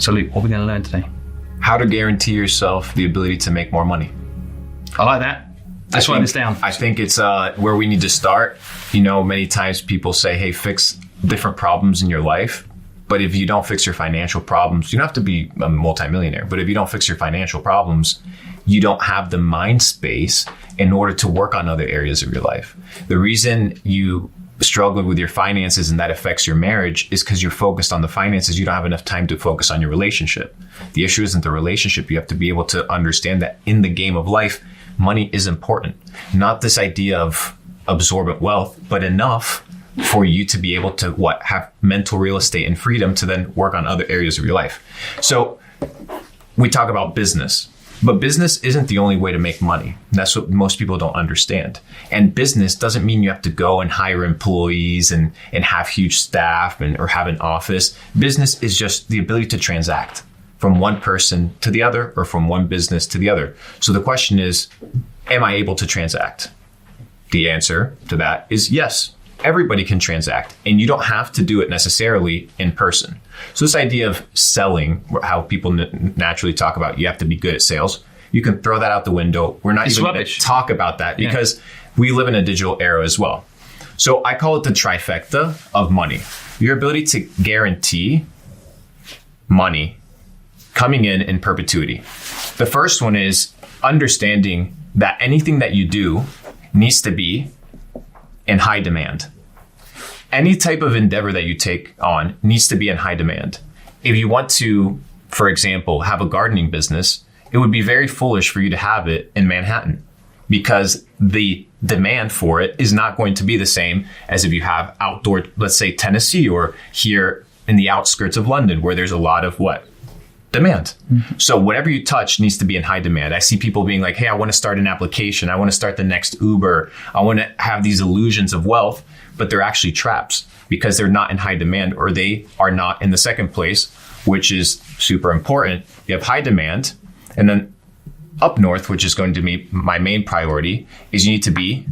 So Luke, what are we going to learn today? How to guarantee yourself the ability to make more money. I like that. Let's write this down. I think it's where we need to start. Many times people say, hey, fix different problems in your life. But if you don't fix your financial problems, you don't have to be a multimillionaire. But if you don't fix your financial problems, you don't have the mind space in order to work on other areas of your life. The reason you struggle with your finances and that affects your marriage is because you're focused on the finances. You don't have enough time to focus on your relationship. The issue isn't the relationship. You have to be able to understand that in the game of life, money is important. Not this idea of absorbent wealth, but enough for you to be able to have mental real estate and freedom to then work on other areas of your life. So we talk about business. But business isn't the only way to make money. That's what most people don't understand. And business doesn't mean you have to go and hire employees and have huge staff or have an office. Business is just the ability to transact from one person to the other or from one business to the other. So the question is, am I able to transact? The answer to that is yes. Everybody can transact, and you don't have to do it necessarily in person. So this idea of selling, how people naturally talk about you have to be good at sales, you can throw that out the window. We're not even going to talk about that because we live in a digital era as well. So I call it the trifecta of money. Your ability to guarantee money coming in perpetuity. The first one is understanding that anything that you do needs to be in high demand. Any type of endeavor that you take on needs to be in high demand. If you want to, for example, have a gardening business, it would be very foolish for you to have it in Manhattan because the demand for it is not going to be the same as if you have outdoor, let's say Tennessee or here in the outskirts of London where there's a lot of demand. Mm-hmm. So whatever you touch needs to be in high demand. I see people being like, hey, I want to start an application. I want to start the next Uber. I want to have these illusions of wealth, but they're actually traps because they're not in high demand or they are not in the second place, which is super important. You have high demand. And then up north, which is going to be my main priority, is you need to be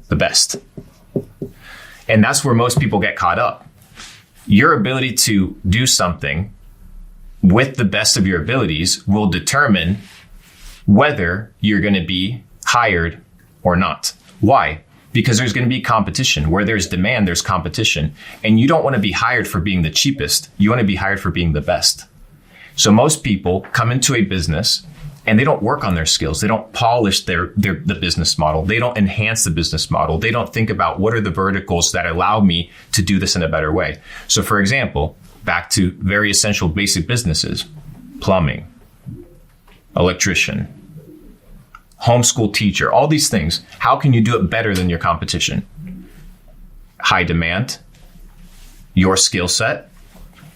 the best. And that's where most people get caught up. Your ability to do something with the best of your abilities will determine whether you're going to be hired or not. Why? Because there's going to be competition. Where there's demand, there's competition. And you don't want to be hired for being the cheapest. You want to be hired for being the best. So most people come into a business and they don't work on their skills. They don't polish the business model. They don't enhance the business model. They don't think about what are the verticals that allow me to do this in a better way. So for example, back to very essential basic businesses, plumbing, electrician, homeschool teacher, all these things. How can you do it better than your competition? High demand, your skill set,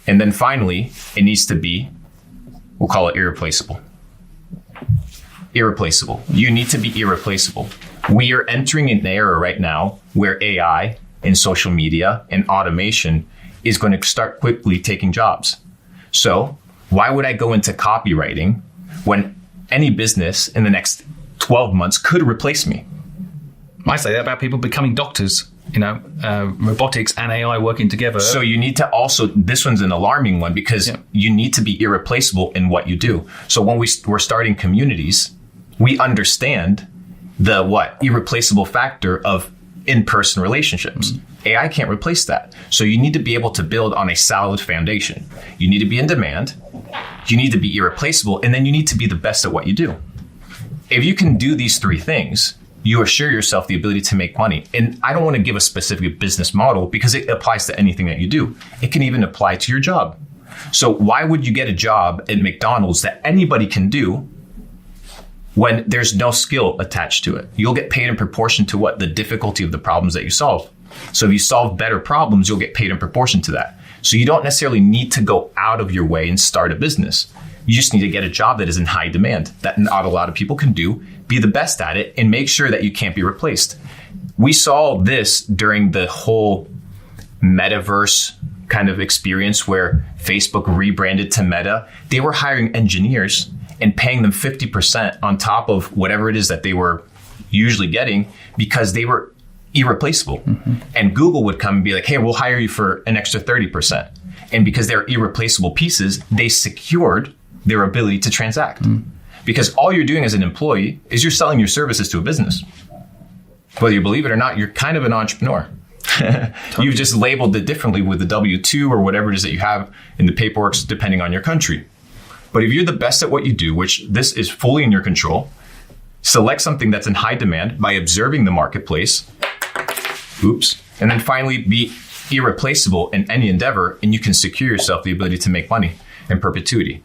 and then finally, it needs to be, we'll call it irreplaceable. Irreplaceable. You need to be irreplaceable. We are entering an era right now where AI and social media and automation is going to start quickly taking jobs. So why would I go into copywriting when any business in the next 12 months could replace me? I say that about people becoming doctors, robotics and AI working together. So you need to also, this one's an alarming one because you need to be irreplaceable in what you do. So when we're starting communities, we understand the irreplaceable factor of in-person relationships. Mm-hmm. AI can't replace that. So you need to be able to build on a solid foundation. You need to be in demand. You need to be irreplaceable. And then you need to be the best at what you do. If you can do these three things, you assure yourself the ability to make money. And I don't want to give a specific business model because it applies to anything that you do. It can even apply to your job. So why would you get a job at McDonald's that anybody can do when there's no skill attached to it? You'll get paid in proportion to the difficulty of the problems that you solve. So if you solve better problems, you'll get paid in proportion to that. So you don't necessarily need to go out of your way and start a business. You just need to get a job that is in high demand, that not a lot of people can do, be the best at it, and make sure that you can't be replaced. We saw this during the whole metaverse kind of experience where Facebook rebranded to Meta. They were hiring engineers and paying them 50% on top of whatever it is that they were usually getting because they were irreplaceable. Mm-hmm. And Google would come and be like, hey, we'll hire you for an extra 30%. And because they're irreplaceable pieces, they secured their ability to transact. Because all you're doing as an employee is you're selling your services to a business. Whether you believe it or not, you're kind of an entrepreneur. You've just labeled it differently with the W-2 or whatever it is that you have in the paperwork, depending on your country. But if you're the best at what you do, which this is fully in your control, select something that's in high demand by observing the marketplace. And then finally, be irreplaceable in any endeavor, and you can secure yourself the ability to make money in perpetuity.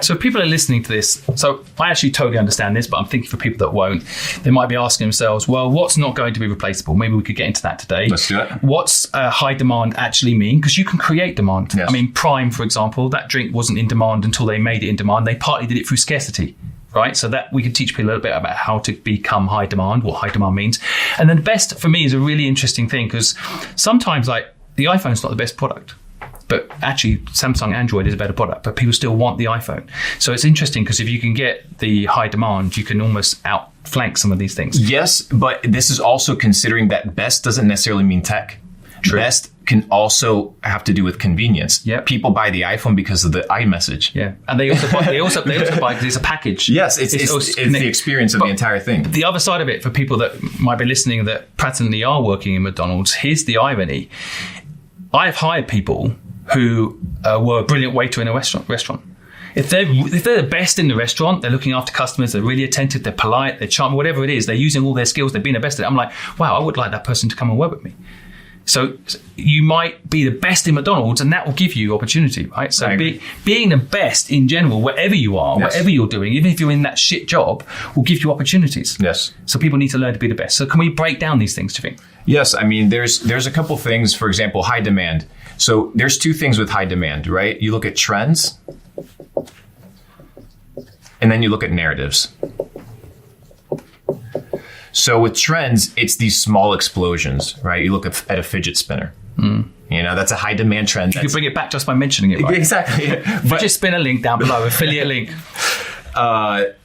So people are listening to this. So I actually totally understand this, but I'm thinking for people that won't, they might be asking themselves, well, what's not going to be replaceable? Maybe we could get into that today. Let's do it. What's high demand actually mean? Because you can create demand. Yes. I mean, Prime, for example, that drink wasn't in demand until they made it in demand. They partly did it through scarcity. Right, so that we can teach people a little bit about how to become high demand, what high demand means. And then the best for me is a really interesting thing, because sometimes like the iPhone's not the best product, but actually Samsung Android is a better product, but people still want the iPhone. So it's interesting because if you can get the high demand, you can almost outflank some of these things. Yes, but this is also considering that best doesn't necessarily mean tech. True. Best can also have to do with convenience. Yep. People buy the iPhone because of the iMessage. Yeah, and they also buy because it's a package. Yes, it's the experience of the entire thing. The other side of it, for people that might be listening that presently are working in McDonald's, here's the irony. I've hired people who were a brilliant waiter in a restaurant. If they're the best in the restaurant, they're looking after customers, they're really attentive, they're polite, they're charming, whatever it is, they're using all their skills, they're being the best at it. I'm like, wow, I would like that person to come and work with me. So you might be the best in McDonald's, and that will give you opportunity, right? So being the best in general, wherever you are, yes, whatever you're doing, even if you're in that shit job, will give you opportunities. Yes. So people need to learn to be the best. So can we break down these things, do you think? Yes. I mean, there's a couple things. For example, high demand. So there's two things with high demand, right? You look at trends, and then you look at narratives. So with trends, it's these small explosions, right? You look at a fidget spinner. You know, that's a high demand trend. You can bring it back just by mentioning it, right? Exactly. Fidget spinner link down below, affiliate link.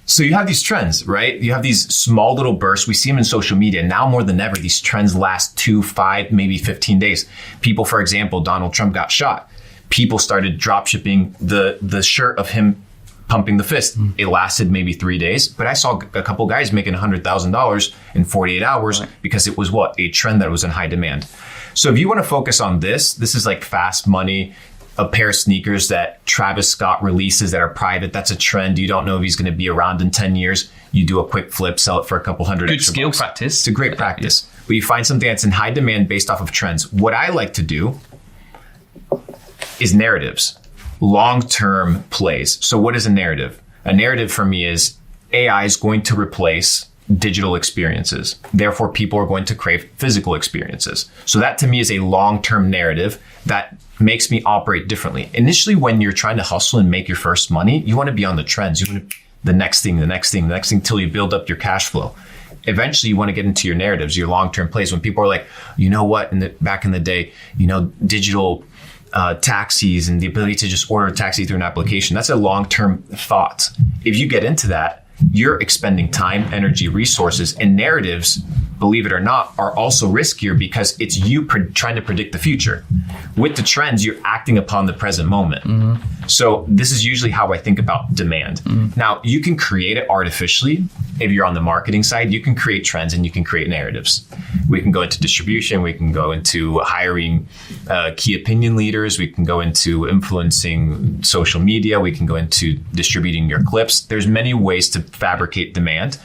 So you have these trends, right? You have these small little bursts. We see them in social media. Now more than ever, these trends last 2, 5, maybe 15 days. People, for example, Donald Trump got shot. People started drop shipping the shirt of him pumping the fist. It lasted maybe 3 days, but I saw a couple guys making $100,000 in 48 hours because it was a trend that was in high demand. So if you want to focus on this is like fast money, a pair of sneakers that Travis Scott releases that are private. That's a trend. You don't know if he's going to be around in 10 years. You do a quick flip, sell it for a couple hundred Good extra skill bucks. practice. It's a great practice. But you find something that's in high demand based off of trends. What I like to do is narratives. Long-term plays. So what is a narrative? A narrative for me is AI is going to replace digital experiences. Therefore, people are going to crave physical experiences. So that to me is a long-term narrative that makes me operate differently. Initially, when you're trying to hustle and make your first money, you want to be on the trends. You want to, the next thing till you build up your cash flow. Eventually, you want to get into your narratives, your long-term plays. When people are like, you know what, back in the day, digital taxis and the ability to just order a taxi through an application. That's a long-term thought. If you get into that, you're expending time, energy, resources, and narratives, believe it or not, are also riskier because it's you trying to predict the future. With the trends, you're acting upon the present moment. So this is usually how I think about demand. Now, you can create it artificially. If you're on the marketing side, you can create trends and you can create narratives. We can go into distribution. We can go into hiring key opinion leaders. We can go into influencing social media. We can go into distributing your clips. There's many ways to fabricate demand.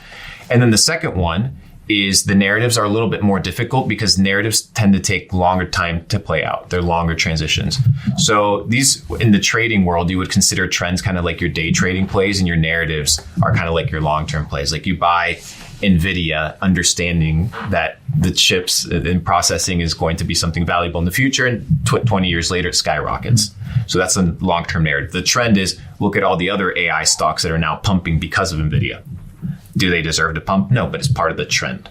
And then the second one is the narratives are a little bit more difficult because narratives tend to take longer time to play out. They're longer transitions. So these, in the trading world, you would consider trends kind of like your day trading plays, and your narratives are kind of like your long-term plays. Like you buy NVIDIA, understanding that the chips in processing is going to be something valuable in the future, and 20 years later it skyrockets. So that's a long-term narrative. The trend is look at all the other AI stocks that are now pumping because of NVIDIA. Do they deserve to pump? No, but it's part of the trend.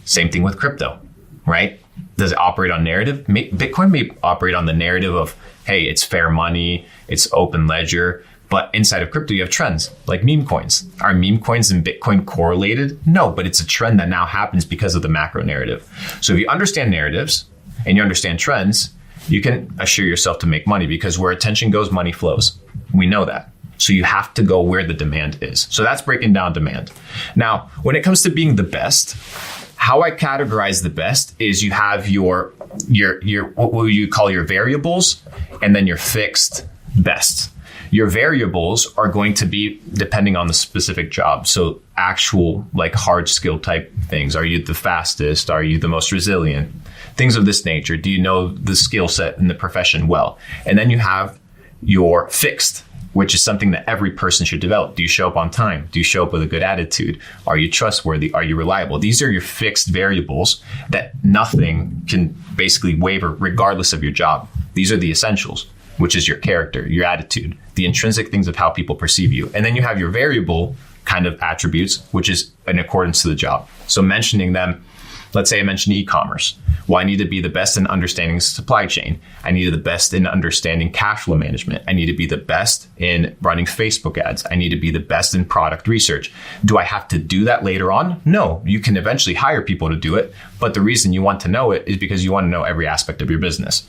Same thing with crypto, right? Does it operate on narrative? Bitcoin may operate on the narrative of, hey, it's fair money, it's open ledger. But inside of crypto, you have trends like meme coins. Are meme coins and Bitcoin correlated? No, but it's a trend that now happens because of the macro narrative. So if you understand narratives and you understand trends, you can assure yourself to make money, because where attention goes, money flows. We know that. So you have to go where the demand is. So that's breaking down demand. Now, when it comes to being the best, how I categorize the best is you have your what will you call your variables, and then your fixed best. Your variables are going to be depending on the specific job. So actual like hard skill type things. Are you the fastest? Are you the most resilient? Things of this nature. Do you know the skill set in the profession well? And then you have your fixed, which is something that every person should develop. Do you show up on time? Do you show up with a good attitude? Are you trustworthy? Are you reliable? These are your fixed variables that nothing can basically waver regardless of your job. These are the essentials, which is your character, your attitude, the intrinsic things of how people perceive you. And then you have your variable kind of attributes, which is in accordance to the job. So mentioning them, let's say I mentioned e-commerce. Well, I need to be the best in understanding supply chain. I need to be the best in understanding cash flow management. I need to be the best in running Facebook ads. I need to be the best in product research. Do I have to do that later on? No, you can eventually hire people to do it. But the reason you want to know it is because you want to know every aspect of your business.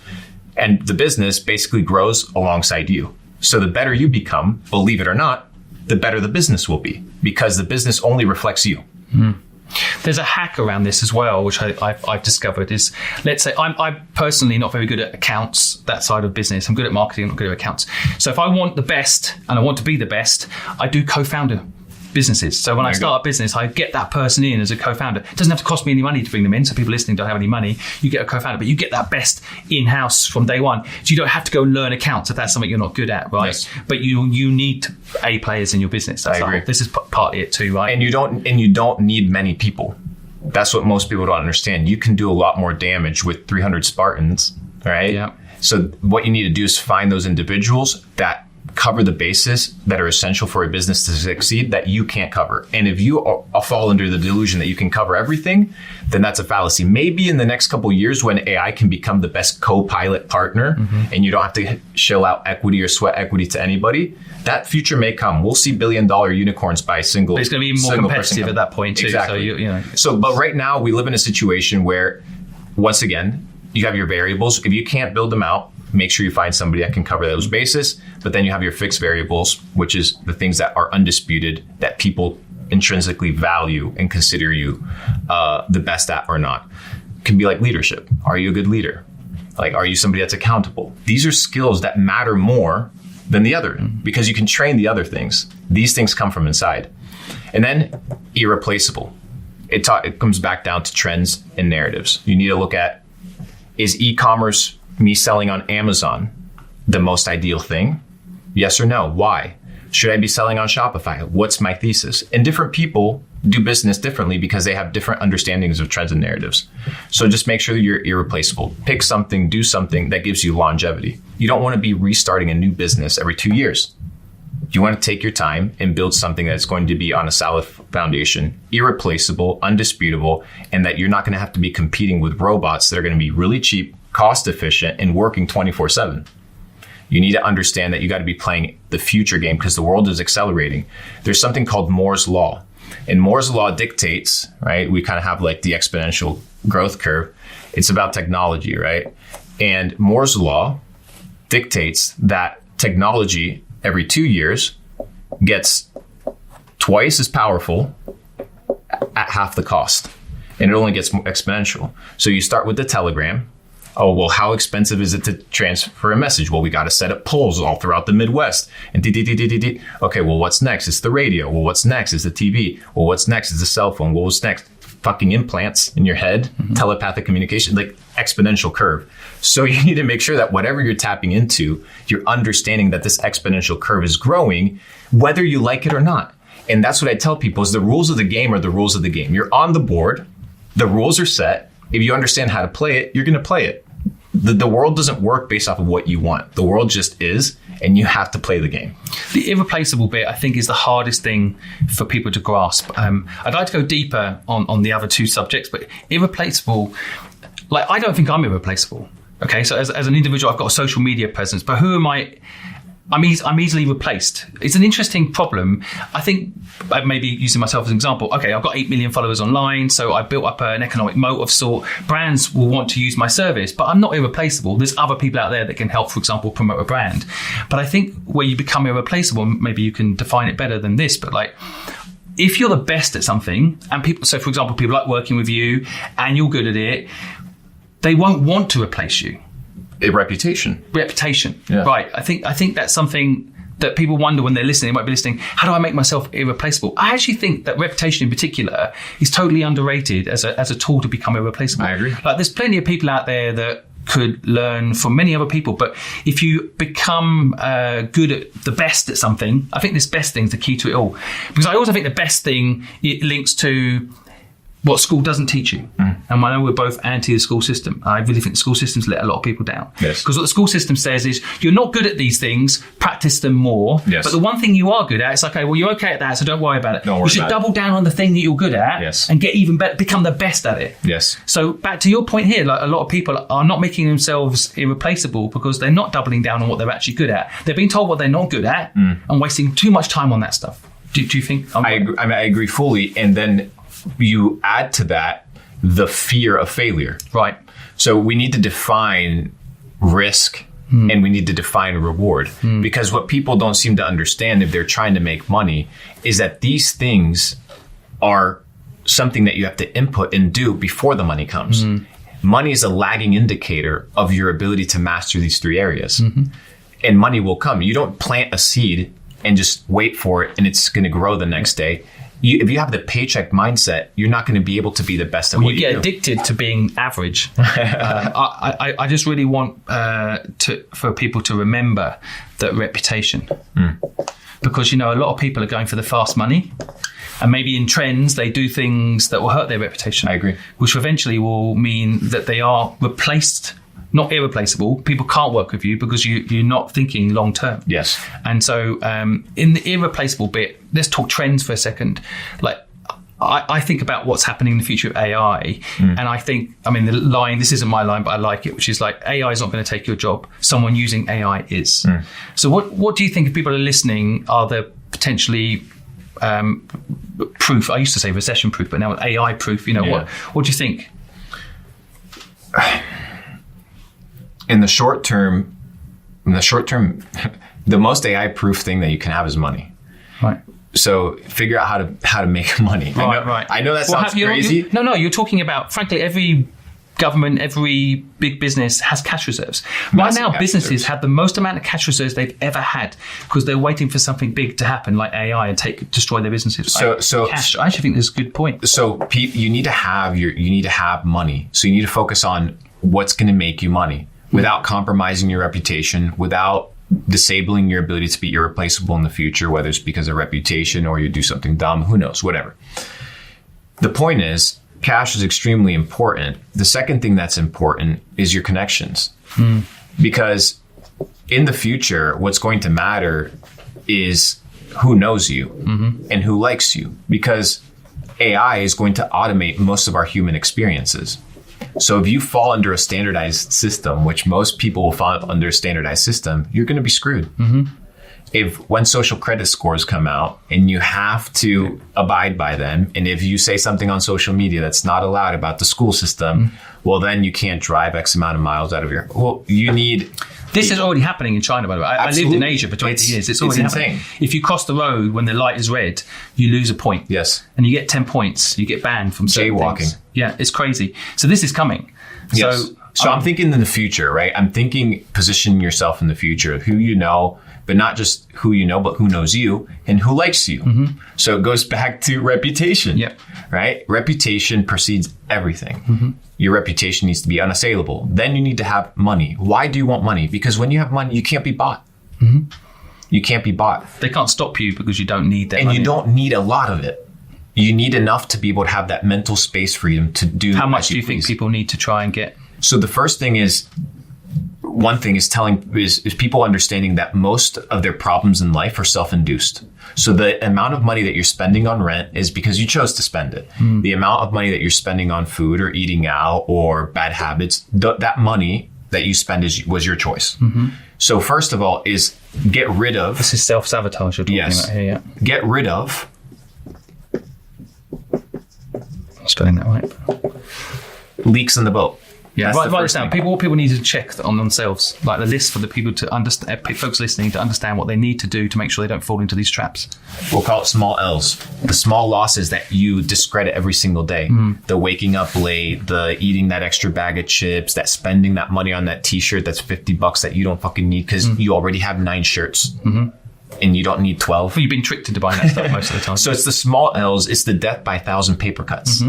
And the business basically grows alongside you. So the better you become, believe it or not, the better the business will be, because the business only reflects you. There's a hack around this as well, which I've discovered is, let's say I'm personally not very good at accounts, that side of business. I'm good at marketing, I'm not good at accounts. So if I want the best and I want to be the best, I do co-founder businesses. So when I start a business, I get that person in as a co-founder. It doesn't have to cost me any money to bring them in. So people listening don't have any money. You get a co-founder, but you get that best in-house from day one. So you don't have to go and learn accounts if that's something you're not good at, right? Yes. But you need A players in your business. That's I agree. This is partly it too, right? And you don't need many people. That's what most people don't understand. You can do a lot more damage with 300 Spartans, right? Yeah. So what you need to do is find those individuals that cover the bases that are essential for a business to succeed that you can't cover. And if you fall under the delusion that you can cover everything, then that's a fallacy. Maybe in the next couple of years when AI can become the best co-pilot partner and you don't have to shell out equity or sweat equity to anybody, that future may come. We'll see billion-dollar unicorns by a single. But it's going to be more competitive at that point too. Exactly. So, but right now we live in a situation where, once again, you have your variables. If you can't build them out, make sure you find somebody that can cover those bases. But then you have your fixed variables, which is the things that are undisputed, that people intrinsically value and consider you the best at or not. It can be like leadership. Are you a good leader? Like, are you somebody that's accountable? These are skills that matter more than the other, because you can train the other things. These things come from inside. And then irreplaceable. It comes back down to trends and narratives. You need to look at, is e-commerce, me selling on Amazon, the most ideal thing? Yes or no? Why? Should I be selling on Shopify? What's my thesis? And different people do business differently because they have different understandings of trends and narratives. So just make sure you're irreplaceable. Pick something, do something that gives you longevity. You don't want to be restarting a new business every 2 years. You want to take your time and build something that's going to be on a solid foundation, irreplaceable, undisputable, and that you're not going to have to be competing with robots that are going to be really cheap, cost efficient, and working 24/7. You need to understand that you got to be playing the future game because the world is accelerating. There's something called Moore's Law. And Moore's Law dictates, right? We kind of have like the exponential growth curve. It's about technology, right? And Moore's Law dictates that technology every 2 years gets twice as powerful at half the cost. And it only gets more exponential. So you start with the telegram. Oh, well, how expensive is it to transfer a message? Well, we got to set up poles all throughout the Midwest. And okay, well, what's next? It's the radio. Well, what's next? Is the TV. Well, what's next? Is the cell phone. Well, what's next? Fucking implants in your head, telepathic communication, like exponential curve. So you need to make sure that whatever you're tapping into, you're understanding that this exponential curve is growing, whether you like it or not. And that's what I tell people is the rules of the game are the rules of the game. You're on the board. The rules are set. If you understand how to play it, you're going to play it. The world doesn't work based off of what you want. The world just is, and you have to play the game. The irreplaceable bit, I think, is the hardest thing for people to grasp. I'd like to go deeper on the other two subjects, but irreplaceable, like, I don't think I'm irreplaceable. Okay, so as an individual, I've got a social media presence, but who am I I'm easily replaced. It's an interesting problem. I think maybe using myself as an example. Okay, I've got 8 million followers online, so I built up an economic moat of sort. Brands will want to use my service, but I'm not irreplaceable. There's other people out there that can help, for example, promote a brand. But I think where you become irreplaceable, maybe you can define it better than this, but like, if you're the best at something, and people, so for example, people like working with you and you're good at it, they won't want to replace you. A reputation. Yeah. Right. I think that's something that people wonder when they're listening. They might be listening, how do I make myself irreplaceable? I actually think that reputation in particular is totally underrated as a tool to become irreplaceable. I agree. Like, there's plenty of people out there that could learn from many other people, but if you become good at the best at something, I think this best thing is the key to it all. Because I also think the best thing, it links to what school doesn't teach you. And I know we're both anti the school system. I really think the school system's let a lot of people down. Yes. Because what the school system says is, you're not good at these things, practice them more. Yes. But the one thing you are good at, it's like, okay, well, you're okay at that, so don't worry about it. You should double down on the thing that you're good at. Yes. And get even better, become the best at it. Yes. So back to your point here, like, a lot of people are not making themselves irreplaceable because they're not doubling down on what they're actually good at. They're being told what they're not good at and wasting too much time on that stuff. Do you think? I agree fully. And then you add to that the fear of failure. Right. So we need to define risk and we need to define reward, because what people don't seem to understand if they're trying to make money is that these things are something that you have to input and do before the money comes. Money is a lagging indicator of your ability to master these three areas. And money will come. You don't plant a seed and just wait for it and it's going to grow the next day. If you have the paycheck mindset, you're not going to be able to be the best at what you do. You get addicted to being average. I just really want for people to remember that reputation. Because, a lot of people are going for the fast money. And maybe in trends, they do things that will hurt their reputation. I agree. Which eventually will mean that they are replaced, not irreplaceable. People can't work with you because you're not thinking long term. Yes. And so in the irreplaceable bit, let's talk trends for a second. Like, I think about what's happening in the future of AI. And I think, the line, this isn't my line, but I like it, which is like, AI is not going to take your job. Someone using AI is. So what do you think, if people are listening, are the potentially proof? I used to say recession proof, but now AI proof. What do you think? In the short term, the most AI proof thing that you can have is money. Right. So figure out how to make money. Right. I know that sounds crazy. No, you're talking about, frankly, every government, every big business has cash reserves. Right now, businesses have the most amount of cash reserves they've ever had because they're waiting for something big to happen, like AI, and destroy their businesses. So cash. I actually think that's a good point. So you need to have money. So you need to focus on what's going to make you money without compromising your reputation, without disabling your ability to be irreplaceable in the future, whether it's because of reputation or you do something dumb, who knows, whatever. The point is, cash is extremely important. The second thing that's important is your connections. Because in the future, what's going to matter is who knows you and who likes you, because AI is going to automate most of our human experiences. So if you fall under a standardized system, which most people will fall under a standardized system, you're going to be screwed. When social credit scores come out and you have to abide by them, and if you say something on social media that's not allowed about the school system, well, then you can't drive X amount of miles out of your... Well, you need... This is already happening in China, by the way. I lived in Asia for 20 years. It's already happening. If you cross the road when the light is red, you lose a point. Yes. And you get 10 points. You get banned from certain jaywalking. Things. Yeah, it's crazy. So this is coming. Yes. So I'm thinking in the future, right? I'm thinking position yourself in the future of who you know, but not just who you know, but who knows you and who likes you. So it goes back to reputation, right? Reputation precedes everything. Your reputation needs to be unassailable. Then you need to have money. Why do you want money? Because when you have money, you can't be bought. You can't be bought. They can't stop you because you don't need that money. And you don't need a lot of it. You need enough to be able to have that mental space freedom to do. How much do you think people need to try and get? So the first thing is, one thing is is people understanding that most of their problems in life are self-induced. So the amount of money that you're spending on rent is because you chose to spend it. The amount of money that you're spending on food or eating out or bad habits, that money that you spend was your choice. So first of all is get rid of. This is self-sabotage you're talking about here, yeah. Get rid of. I'm spelling that right. Leaks in the boat. Yeah, write this down. What people need to check on themselves, like the list for the people to understand, folks listening to understand what they need to do to make sure they don't fall into these traps. We'll call it small L's. The small losses that you discredit every single day. The waking up late, the eating that extra bag of chips, that spending that money on that t-shirt that's $50 that you don't fucking need because you already have 9 shirts. And you don't need 12. Well, you've been tricked into buying that stuff most of the time. So it's the small L's. It's the death by 1,000 paper cuts.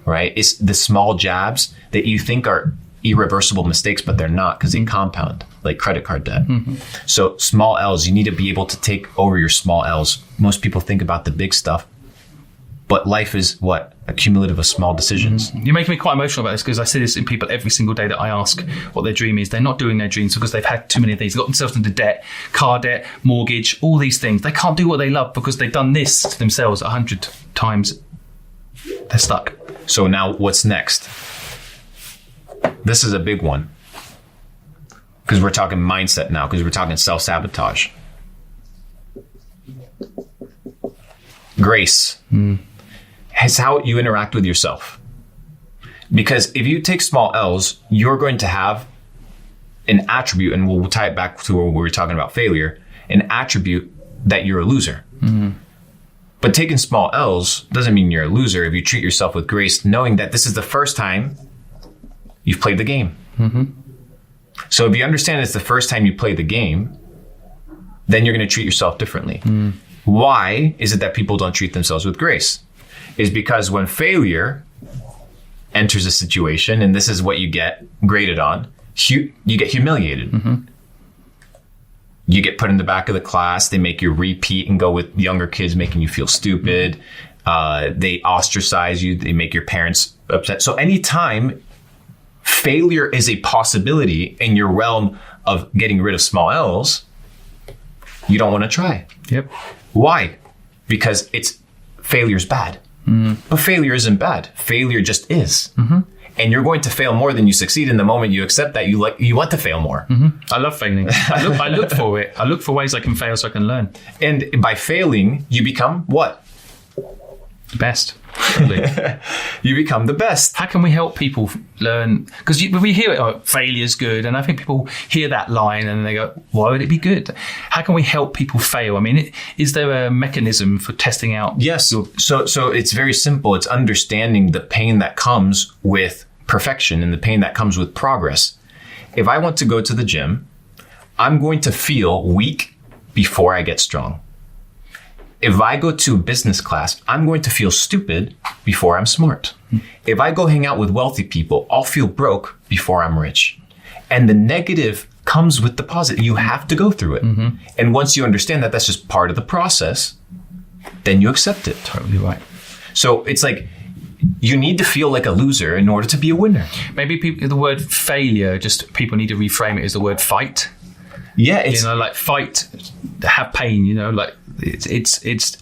Right? It's the small jabs that you think are irreversible mistakes, but they're not because they compound, like credit card debt. So small L's, you need to be able to take over your small L's. Most people think about the big stuff, but life is what? A cumulative of small decisions. You're making me quite emotional about this because I see this in people every single day that I ask what their dream is. They're not doing their dreams because they've had too many of these. They've got themselves into debt, car debt, mortgage, all these things. They can't do what they love because they've done this to themselves 100 times. They're stuck. So now what's next? This is a big one. Because we're talking mindset now, because we're talking self-sabotage. Grace. It's how you interact with yourself. Because if you take small L's, you're going to have an attribute, and we'll tie it back to where we were talking about failure, an attribute that you're a loser. But taking small L's doesn't mean you're a loser if you treat yourself with grace, knowing that this is the first time you've played the game. So if you understand it's the first time you play the game, then you're going to treat yourself differently. Why is it that people don't treat themselves with grace? Is because when failure enters a situation, and this is what you get graded on, you get humiliated. You get put in the back of the class. They make you repeat and go with younger kids, making you feel stupid. They ostracize you. They make your parents upset. So anytime failure is a possibility in your realm of getting rid of small L's, you don't want to try. Why? Because failure's bad. But failure isn't bad. Failure just is. And you're going to fail more than you succeed in the moment you accept that you want to fail more. I love failing. I look for it. I look for ways I can fail so I can learn. And by failing, you become what? The best. You become the best. How can we help people learn? Because we hear it, failure's good. And I think people hear that line and they go, why would it be good? How can we help people fail? I mean, is there a mechanism for testing out? Yes. So it's very simple. It's understanding the pain that comes with perfection and the pain that comes with progress. If I want to go to the gym, I'm going to feel weak before I get strong. If I go to business class, I'm going to feel stupid before I'm smart. If I go hang out with wealthy people, I'll feel broke before I'm rich. And the negative comes with the positive. You have to go through it. And once you understand that that's just part of the process, then you accept it. Totally right. So it's like, you need to feel like a loser in order to be a winner. Maybe the word failure, just people need to reframe it as the word fight. Yeah, it's like fight, have pain. Like it's.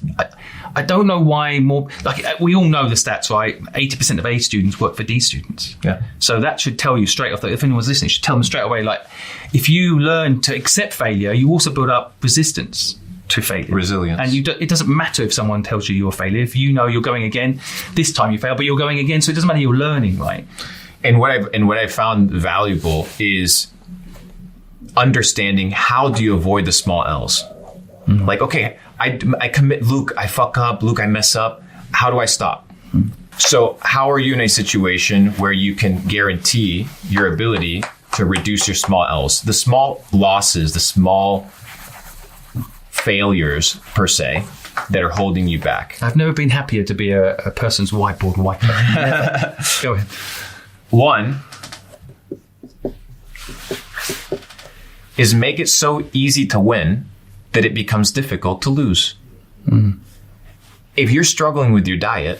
I don't know why more. Like we all know the stats, right? 80% of A students work for D students. Yeah. So that should tell you straight off that if anyone's listening, you should tell them straight away. Like if you learn to accept failure, you also build up resistance to failure, resilience, and it doesn't matter if someone tells you you're a failure. If you know you're going again, this time you fail, but you're going again, so it doesn't matter. You're learning, right? And what I've found valuable is understanding how do you avoid the small L's. Like, okay, I commit, Luke, I fuck up, Luke, I mess up. How do I stop? So how are you in a situation where you can guarantee your ability to reduce your small L's? The small losses, the small failures per se that are holding you back. I've never been happier to be a person's whiteboard wiper. Go ahead. One is make it so easy to win that it becomes difficult to lose. If you're struggling with your diet,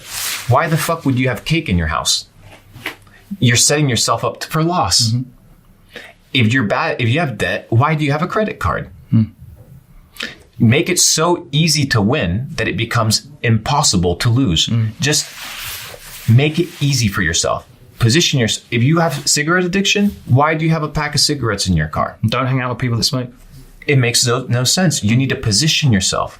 why the fuck would you have cake in your house? You're setting yourself up for loss. If you have debt, why do you have a credit card? Make it so easy to win that it becomes impossible to lose. Just make it easy for yourself. Position yourself. If you have cigarette addiction, why do you have a pack of cigarettes in your car? Don't hang out with people that smoke. It makes no sense. You need to position yourself.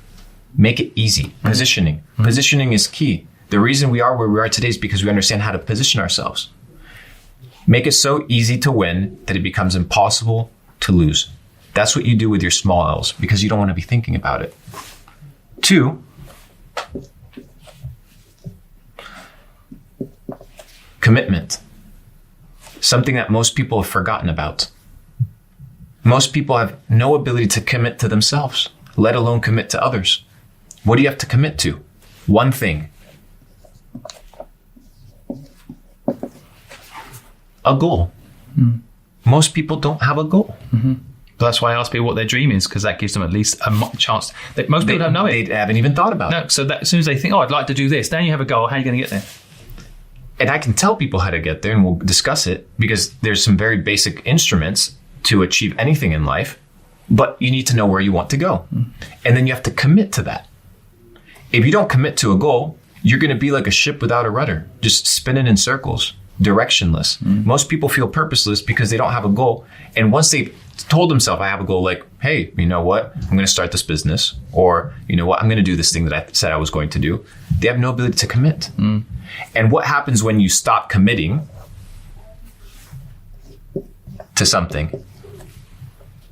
Make it easy. Positioning. Positioning is key. The reason we are where we are today is because we understand how to position ourselves. Make it so easy to win that it becomes impossible to lose. That's what you do with your small L's because you don't want to be thinking about it. 2, commitment. Something that most people have forgotten about. Most people have no ability to commit to themselves, let alone commit to others. What do you have to commit to? One thing. A goal. Most people don't have a goal. But that's why I ask people what their dream is, because that gives them at least a chance. That most people don't know it. They haven't even thought about it. No, so that, as soon as they think, I'd like to do this, then you have a goal. How are you going to get there? And I can tell people how to get there, and we'll discuss it, because there's some very basic instruments to achieve anything in life, but you need to know where you want to go. And then you have to commit to that. If you don't commit to a goal, you're going to be like a ship without a rudder, just spinning in circles, directionless. Most people feel purposeless because they don't have a goal. And once they've told themselves, I have a goal, like, hey, you know what? I'm going to start this business, or, you know what? I'm going to do this thing that I said I was going to do. They have no ability to commit. And what happens when you stop committing to something?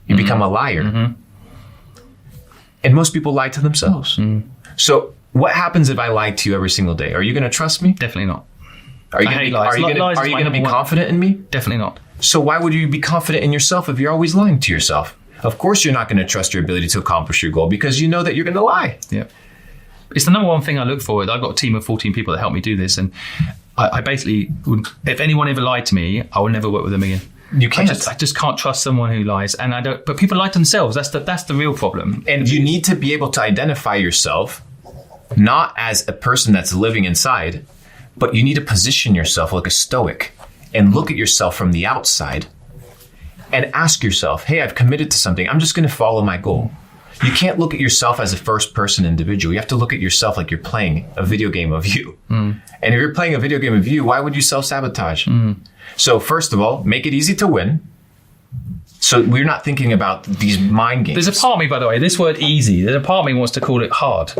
You become a liar. And most people lie to themselves. So what happens if I lie to you every single day? Are you going to trust me? Definitely not. Are you going to be confident in me? Definitely not. So why would you be confident in yourself if you're always lying to yourself? Of course you're not going to trust your ability to accomplish your goal because you know that you're going to lie. Yeah. It's the number one thing I look for. I've got a team of 14 people that help me do this. And I basically, if anyone ever lied to me, I will never work with them again. You can't. I just can't trust someone who lies. And I don't, but people lie to themselves. That's the real problem. And you need to be able to identify yourself, not as a person that's living inside, but you need to position yourself like a stoic and look at yourself from the outside and ask yourself, hey, I've committed to something. I'm just going to follow my goal. You can't look at yourself as a first person individual. You have to look at yourself like you're playing a video game of you. And if you're playing a video game of you, why would you self-sabotage? So first of all, make it easy to win. So we're not thinking about these mind games. There's a part of me, by the way, this word easy, there's a part of me wants to call it hard.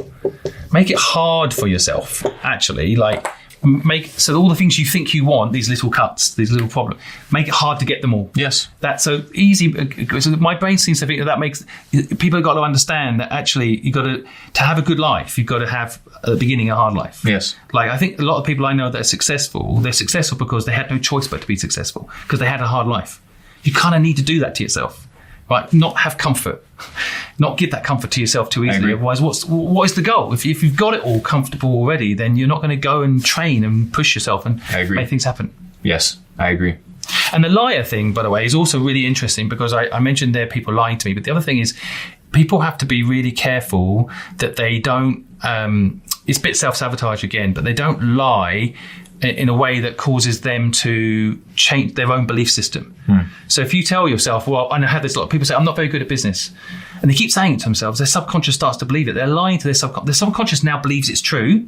Make it hard for yourself, actually. Like, make so all the things you think you want, these little cuts, these little problems, make it hard to get them all. Yes. That's so easy. So my brain seems to think that makes people have got to understand that actually you got to have a good life. You've got to have at the beginning a hard life. Yes. Like I think a lot of people I know that are successful, they're successful because they had no choice but to be successful because they had a hard life. You kind of need to do that to yourself, right? Not have comfort. Not give that comfort to yourself too easily. Otherwise, what is the goal? If you've got it all comfortable already, then you're not going to go and train and push yourself and make things happen. Yes, I agree. And the liar thing, by the way, is also really interesting because I mentioned there people lying to me. But the other thing is people have to be really careful that they don't, it's a bit self-sabotage again, but they don't lie in a way that causes them to change their own belief system. So if you tell yourself, well, I have this a lot of people say, I'm not very good at business. And they keep saying it to themselves, their subconscious starts to believe it. They're lying to their subconscious. Their subconscious now believes it's true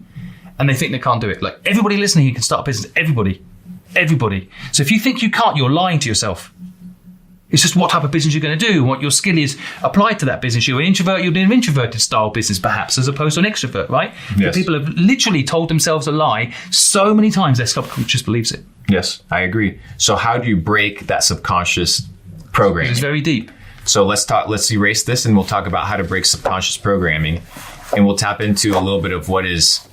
and they think they can't do it. Like everybody listening, you can start a business. Everybody. So if you think you can't, you're lying to yourself. It's just what type of business you're going to do, what your skill is applied to that business. You're an introvert, you're doing an introverted style business perhaps, as opposed to an extrovert, right? Yes. But people have literally told themselves a lie so many times their subconscious believes it. Yes, I agree. So how do you break that subconscious programming? It's very deep. So let's erase this and we'll talk about how to break subconscious programming. And we'll tap into a little bit of what is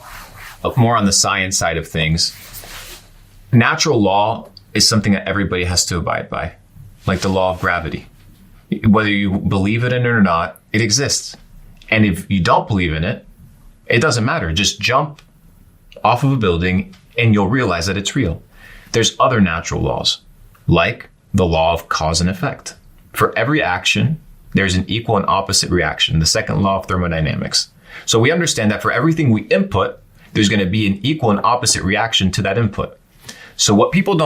more on the science side of things. Natural law is something that everybody has to abide by. Like the law of gravity. Whether you believe in it or not, it exists. And if you don't believe in it, it doesn't matter. Just jump off of a building and you'll realize that it's real. There's other natural laws, like the law of cause and effect. For every action, there's an equal and opposite reaction, the second law of thermodynamics. So we understand that for everything we input, there's going to be an equal and opposite reaction to that input. So what people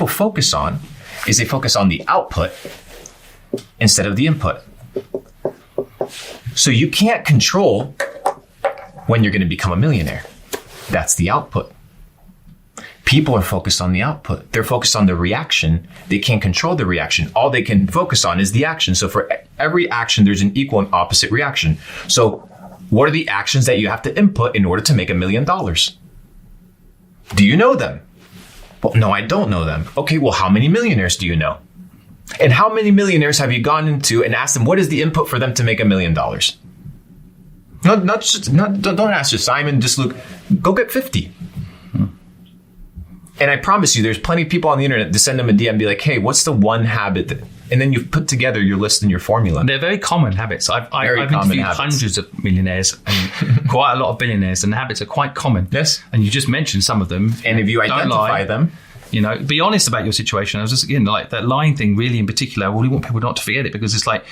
focus on is they focus on the output instead of the input. So you can't control when you're going to become a millionaire. That's the output. People are focused on the output. They're focused on the reaction. They can't control the reaction. All they can focus on is the action. So for every action, there's an equal and opposite reaction. So what are the actions that you have to input in order to make $1 million? Do you know them? Well, no, I don't know them. Okay, well, how many millionaires do you know? And how many millionaires have you gone into and asked them, what is the input for them to make $1 million? Don't ask just Simon, just look, go get 50. And I promise you, there's plenty of people on the internet to send them a DM and be like, hey, what's the one habit that, and then you've put together your list and your formula. They're very common habits. I've interviewed hundreds of millionaires and quite a lot of billionaires, and the habits are quite common. Yes. And you just mentioned some of them. And if you identify them, you know, be honest about your situation. I was just, again, like that lying thing really in particular, I really want people not to forget it, because it's like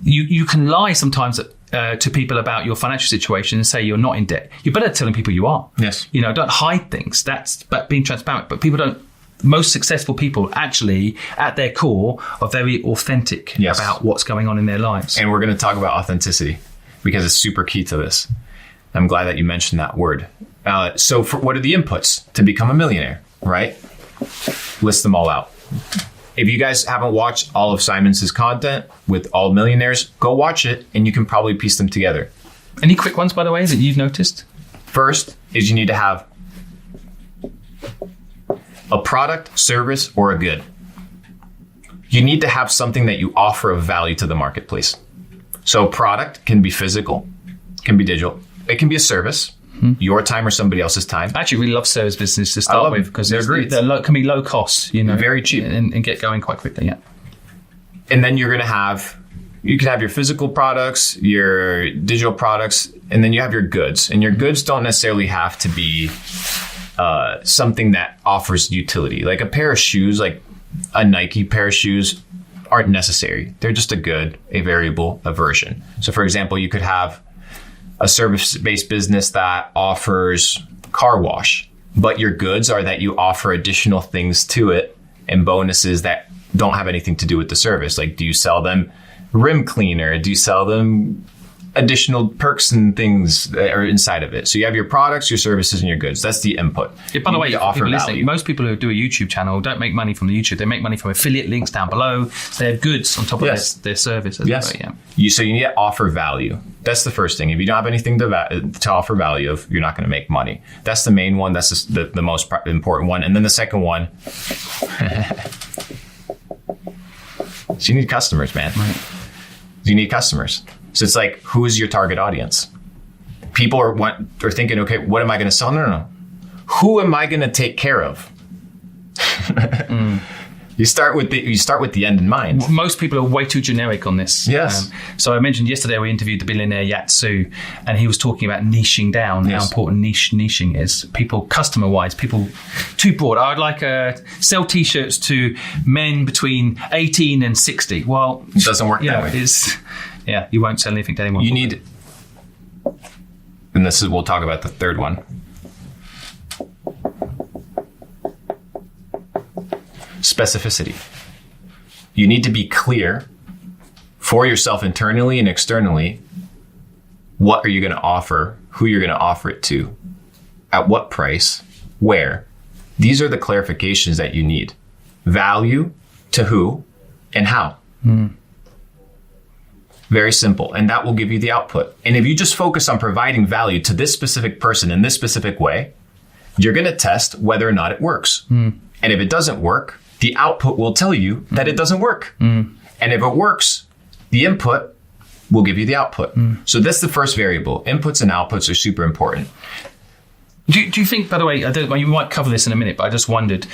you can lie sometimes to people about your financial situation and say you're not in debt. You're better telling people you are. Yes. You know, don't hide things. That's about being transparent. But people don't. Most successful people actually, at their core, are very authentic about what's going on in their lives. And we're going to talk about authenticity because it's super key to this. I'm glad that you mentioned that word. So what are the inputs to become a millionaire, right? List them all out. If you guys haven't watched all of Simon's content with all millionaires, go watch it and you can probably piece them together. Any quick ones, by the way, that you've noticed? First is you need to have a product, service, or a good. You need to have something that you offer of value to the marketplace. So a product can be physical, can be digital. It can be a service, your time or somebody else's time. I actually really love service business to start with, because they're great. They can be low cost, you know, very cheap, and get going quite quickly. Yeah. And then you can have your physical products, your digital products, and then you have your goods. And your goods don't necessarily have to be something that offers utility. Like a pair of shoes, like a Nike pair of shoes, aren't necessary. They're just a good, a variable, a version. So for example, you could have a service-based business that offers car wash, but your goods are that you offer additional things to it and bonuses that don't have anything to do with the service. Like, do you sell them rim cleaner? Do you sell them additional perks and things that are inside of it? So you have your products, your services, and your goods. That's the input. Yeah, by the way, offer listening, most people who do a YouTube channel don't make money from the YouTube. They make money from affiliate links down below. So they have goods on top of their service. Yes. Well, so you need to offer value. That's the first thing. If you don't have anything to offer value of, you're not going to make money. That's the main one. That's the most important one. And then the second one, so you need customers, man. Right. You need customers. So it's like, who is your target audience? People are thinking, okay, what am I going to sell? No. Who am I going to take care of? You start with the end in mind. Most people are way too generic on this. Yes. So I mentioned yesterday we interviewed the billionaire Yatsu, and he was talking about niching down, how important niching is. People, customer-wise, people too broad. I would like sell T-shirts to men between 18 and 60. Well, it doesn't work that way. You won't sell anything to anyone. You need, and we'll talk about the third one. Specificity. You need to be clear for yourself internally and externally. What are you going to offer? Who you're going to offer it to? At what price? Where? These are the clarifications that you need. Value to who and how. Very simple. And that will give you the output. And if you just focus on providing value to this specific person in this specific way, you're going to test whether or not it works. And if it doesn't work, the output will tell you that it doesn't work. And if it works, the input will give you the output. So that's the first variable. Inputs and outputs are super important. Do you think, by the way, you might cover this in a minute, but I just wondered,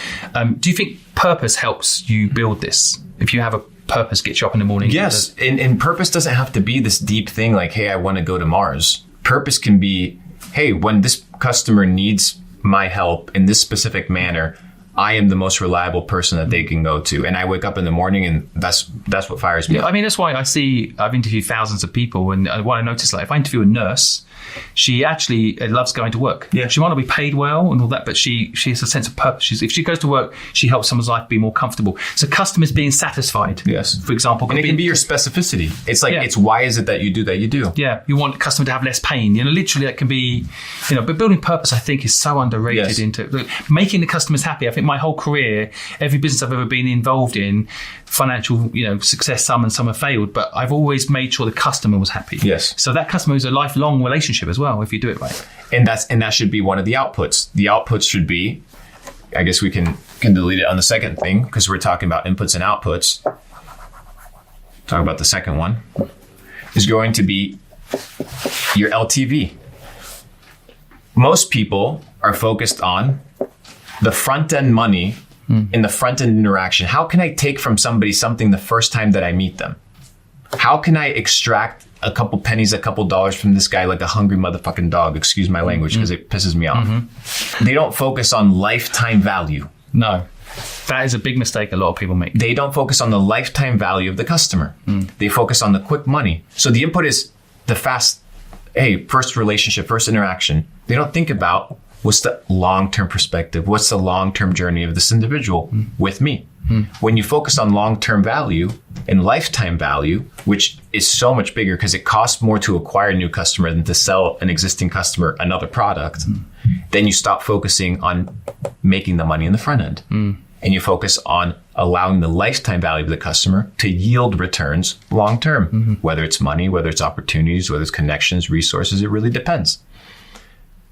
do you think purpose helps you build this? If you have a purpose, gets you up in the morning? Yes. And purpose doesn't have to be this deep thing like, hey, I want to go to Mars. Purpose can be, hey, when this customer needs my help in this specific manner, I am the most reliable person that they can go to. And I wake up in the morning and that's what fires me up. I mean, that's why I've interviewed thousands of people, and what I noticed, like if I interview a nurse, she actually loves going to work. Yeah. She might not be paid well and all that, but she has a sense of purpose. If she goes to work, she helps someone's life be more comfortable. So customers being satisfied, yes, for example. And it can be your specificity. It's like, it's why is it that you do that you do? Yeah, you want the customer to have less pain. Literally that can be, but building purpose, I think, is so underrated. Yes. Into making the customers happy. I think my whole career, every business I've ever been involved in, financial, success, some and some have failed, but I've always made sure the customer was happy. Yes. So that customer is a lifelong relationship as well, if you do it right. And that should be one of the outputs. The outputs should be, I guess we can delete it on the second thing because we're talking about inputs and outputs. Talk about the second one. Is going to be your LTV. Most people are focused on the front end money in the front end interaction. How can I take from somebody something the first time that I meet them? How can I extract a couple pennies, a couple dollars from this guy like a hungry motherfucking dog? Excuse my language, because it pisses me off. They don't focus on lifetime value. No. That is a big mistake a lot of people make. They don't focus on the lifetime value of the customer. They focus on the quick money. So the input is the fast, first relationship, first interaction. They don't think about what's the long-term perspective, what's the long-term journey of this individual with me. When you focus on long-term value and lifetime value, which is so much bigger because it costs more to acquire a new customer than to sell an existing customer another product, then you stop focusing on making the money in the front end. And you focus on allowing the lifetime value of the customer to yield returns long-term, whether it's money, whether it's opportunities, whether it's connections, resources, it really depends.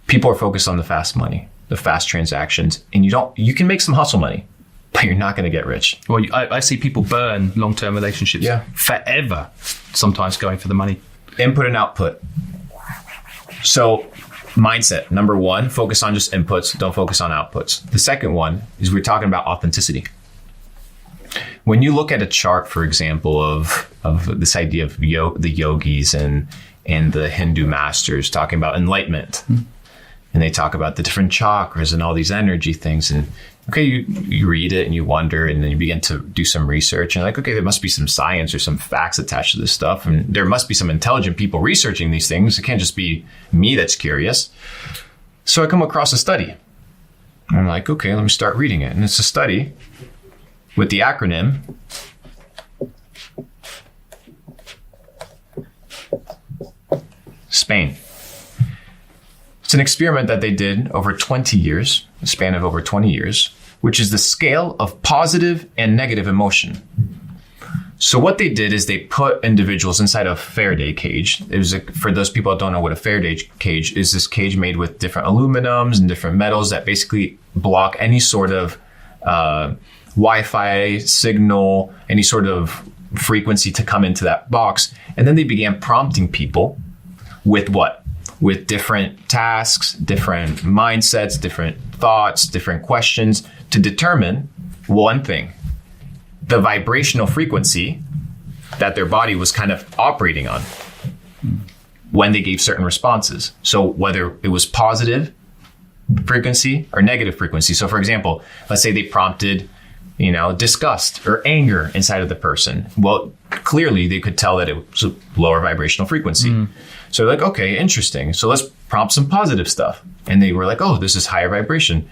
People are focused on the fast money, the fast transactions, and you can make some hustle money, but you're not going to get rich. Well, I see people burn long-term relationships forever, sometimes going for the money. Input and output. So mindset, number one, focus on just inputs. Don't focus on outputs. The second one is we're talking about authenticity. When you look at a chart, for example, of this idea of the yogis and the Hindu masters talking about enlightenment, and they talk about the different chakras and all these energy things. And you read it and you wonder, and then you begin to do some research and like, there must be some science or some facts attached to this stuff. And there must be some intelligent people researching these things. It can't just be me that's curious. So I come across a study. And I'm like, let me start reading it. And it's a study with the acronym Spain. It's an experiment that they did over 20 years, a span of over 20 years, which is the scale of positive and negative emotion. So what they did is they put individuals inside a Faraday cage. It was for those people that don't know what a Faraday cage is, this cage made with different aluminums and different metals that basically block any sort of Wi-Fi signal, any sort of frequency to come into that box. And then they began prompting people with what? With different tasks, different mindsets, different thoughts, different questions to determine one thing, the vibrational frequency that their body was kind of operating on when they gave certain responses. So whether it was positive frequency or negative frequency. So for example, let's say they prompted, disgust or anger inside of the person. Well, clearly they could tell that it was a lower vibrational frequency. So they're like, okay, interesting. So let's prompt some positive stuff. And they were like, this is higher vibration.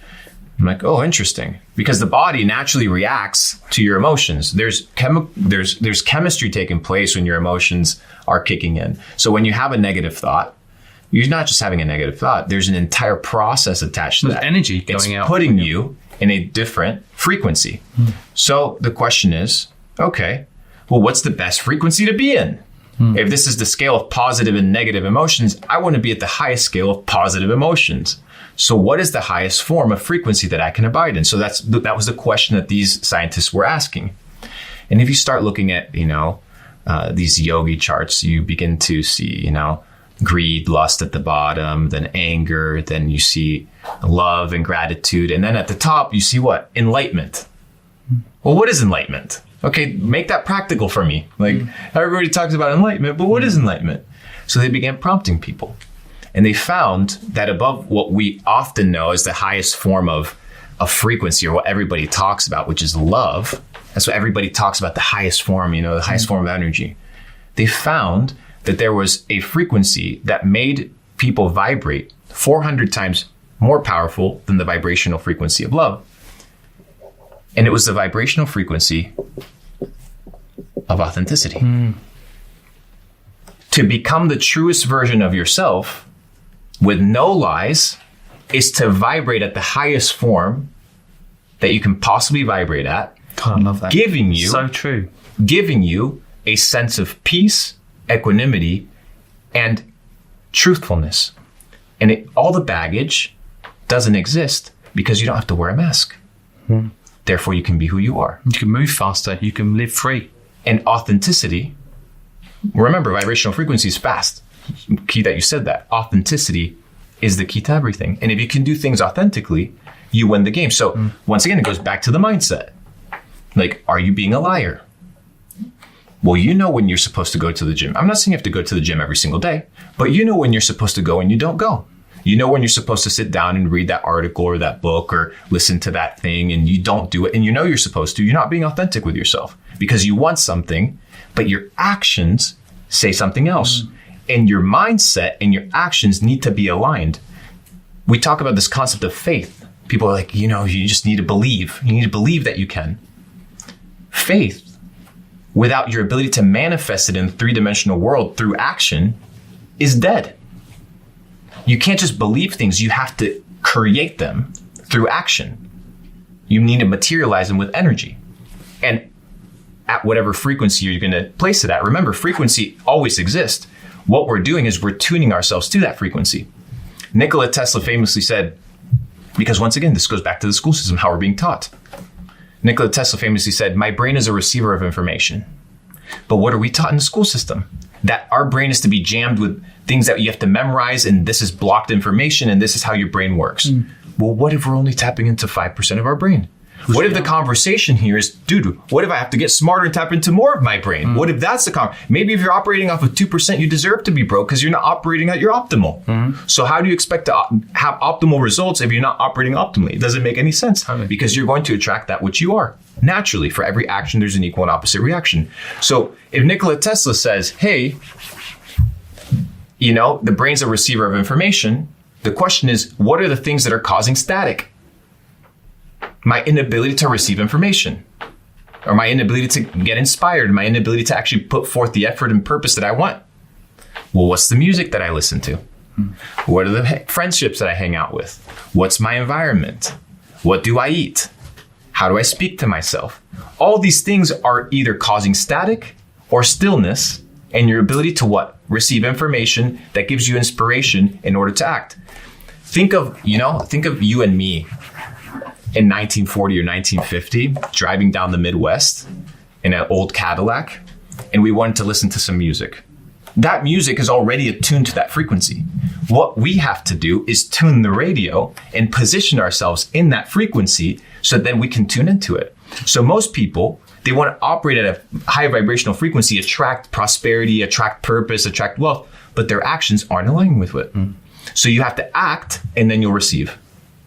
I'm like, interesting. Because the body naturally reacts to your emotions. There's chemistry taking place when your emotions are kicking in. So when you have a negative thought, you're not just having a negative thought. There's an entire process attached to that. Energy going out. It's putting you in a different frequency. So the question is, what's the best frequency to be in? If this is the scale of positive and negative emotions, I want to be at the highest scale of positive emotions. So what is the highest form of frequency that I can abide in? So that was the question that these scientists were asking. And if you start looking at, these yogi charts, you begin to see, greed, lust at the bottom, then anger, then you see love and gratitude. And then at the top, you see what? Enlightenment. Well, what is enlightenment? Okay, make that practical for me. Everybody talks about enlightenment, but what is enlightenment? So they began prompting people. And they found that above what we often know as the highest form of a frequency, or what everybody talks about, which is love. That's what everybody talks about, the highest form, the highest form of energy. They found that there was a frequency that made people vibrate 400 times more powerful than the vibrational frequency of love. And it was the vibrational frequency of authenticity. To become the truest version of yourself with no lies is to vibrate at the highest form that you can possibly vibrate at. God, I love that. So true. Giving you a sense of peace, equanimity, and truthfulness. And all the baggage doesn't exist because you don't have to wear a mask. Therefore, you can be who you are. You can move faster. You can live free. And authenticity, remember, vibrational frequency is fast. Key that you said that. Authenticity is the key to everything. And if you can do things authentically, you win the game. So once again, it goes back to the mindset. Like, are you being a liar? Well, you know when you're supposed to go to the gym. I'm not saying you have to go to the gym every single day, but you know when you're supposed to go and you don't go. You know when you're supposed to sit down and read that article or that book or listen to that thing and you don't do it, and you know you're supposed to. You're not being authentic with yourself because you want something, but your actions say something else. And your mindset and your actions need to be aligned. We talk about this concept of faith. People are like, you just need to believe. You need to believe that you can. Faith, without your ability to manifest it in the three-dimensional world through action, is dead. You can't just believe things. You have to create them through action. You need to materialize them with energy. And at whatever frequency you're going to place it at, remember, frequency always exists. What we're doing is we're tuning ourselves to that frequency. Nikola Tesla famously said, because once again, this goes back to the school system, how we're being taught. Nikola Tesla famously said, my brain is a receiver of information. But what are we taught in the school system? That our brain is to be jammed with things that you have to memorize, and this is blocked information, and this is how your brain works. Well, what if we're only tapping into 5% of our brain? What if the conversation here is, dude, what if I have to get smarter and tap into more of my brain? What if that's the maybe if you're operating off of 2%, you deserve to be broke because you're not operating at your optimal. So how do you expect to have optimal results if you're not operating optimally? It doesn't make any sense because you're going to attract that which you are. Naturally, for every action, there's an equal and opposite reaction. So if Nikola Tesla says, hey, the brain's a receiver of information, the question is, what are the things that are causing static? My inability to receive information, or my inability to get inspired, my inability to actually put forth the effort and purpose that I want. Well, what's the music that I listen to? What are the friendships that I hang out with? What's my environment? What do I eat? How do I speak to myself? All these things are either causing static or stillness, and your ability to what? Receive information that gives you inspiration in order to act. Think of you and me in 1940 or 1950, driving down the Midwest in an old Cadillac, and we wanted to listen to some music. That music is already attuned to that frequency. What we have to do is tune the radio and position ourselves in that frequency so then we can tune into it. So most people, they want to operate at a high vibrational frequency, attract prosperity, attract purpose, attract wealth, but their actions aren't aligning with it. So you have to act and then you'll receive.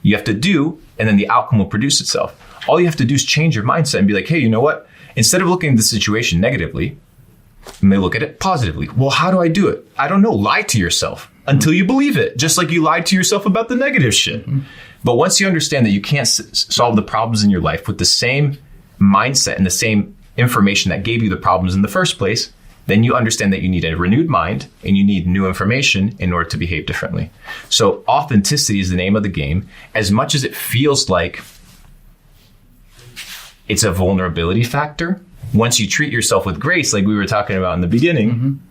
You have to do, and then the outcome will produce itself. All you have to do is change your mindset and be like, hey, you know what? Instead of looking at the situation negatively, you may look at it positively. Well, how do I do it? I don't know. Lie to yourself until you believe it, just like you lied to yourself about the negative shit. But once you understand that you can't solve the problems in your life with the same mindset and the same information that gave you the problems in the first place, then you understand that you need a renewed mind and you need new information in order to behave differently. So authenticity is the name of the game. As much as it feels like it's a vulnerability factor, once you treat yourself with grace, like we were talking about in the beginning,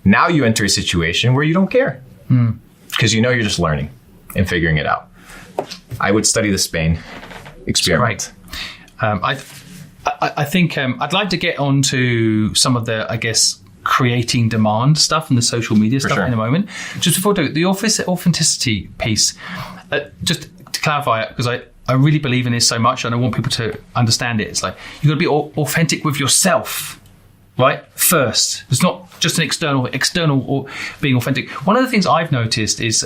now you enter a situation where you don't care because you're just learning and figuring it out. I would study the Spain experiment. Right. I think I'd like to get on to some of the, creating demand stuff and the social media stuff in a moment. Just before I do the authenticity piece, just to clarify it, because I really believe in this so much and I want people to understand it. It's like, you've got to be authentic with yourself, right? First. It's not just an external or being authentic. One of the things I've noticed is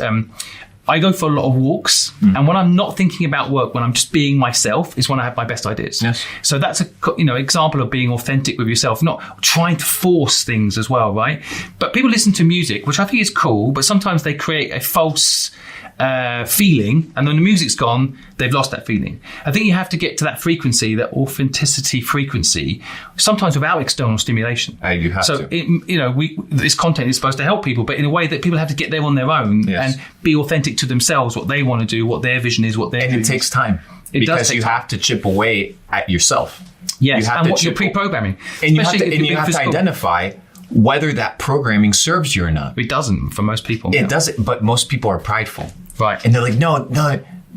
I go for a lot of walks, and when I'm not thinking about work, when I'm just being myself, is when I have my best ideas. Yes. So that's a example of being authentic with yourself, not trying to force things as well, right? But people listen to music, which I think is cool, but sometimes they create a false feeling, and when the music's gone, they've lost that feeling. I think you have to get to that frequency, that authenticity frequency, sometimes without external stimulation. You have to. This content is supposed to help people, but in a way that people have to get there on their own and be authentic to themselves, what they want to do, what their vision is, what they're doing. And it takes time. Because you have to chip away at yourself. Yes, and what you're pre-programming. And you have to identify whether that programming serves you or not. It doesn't for most people. It doesn't, but most people are prideful. Right. And they're like, no,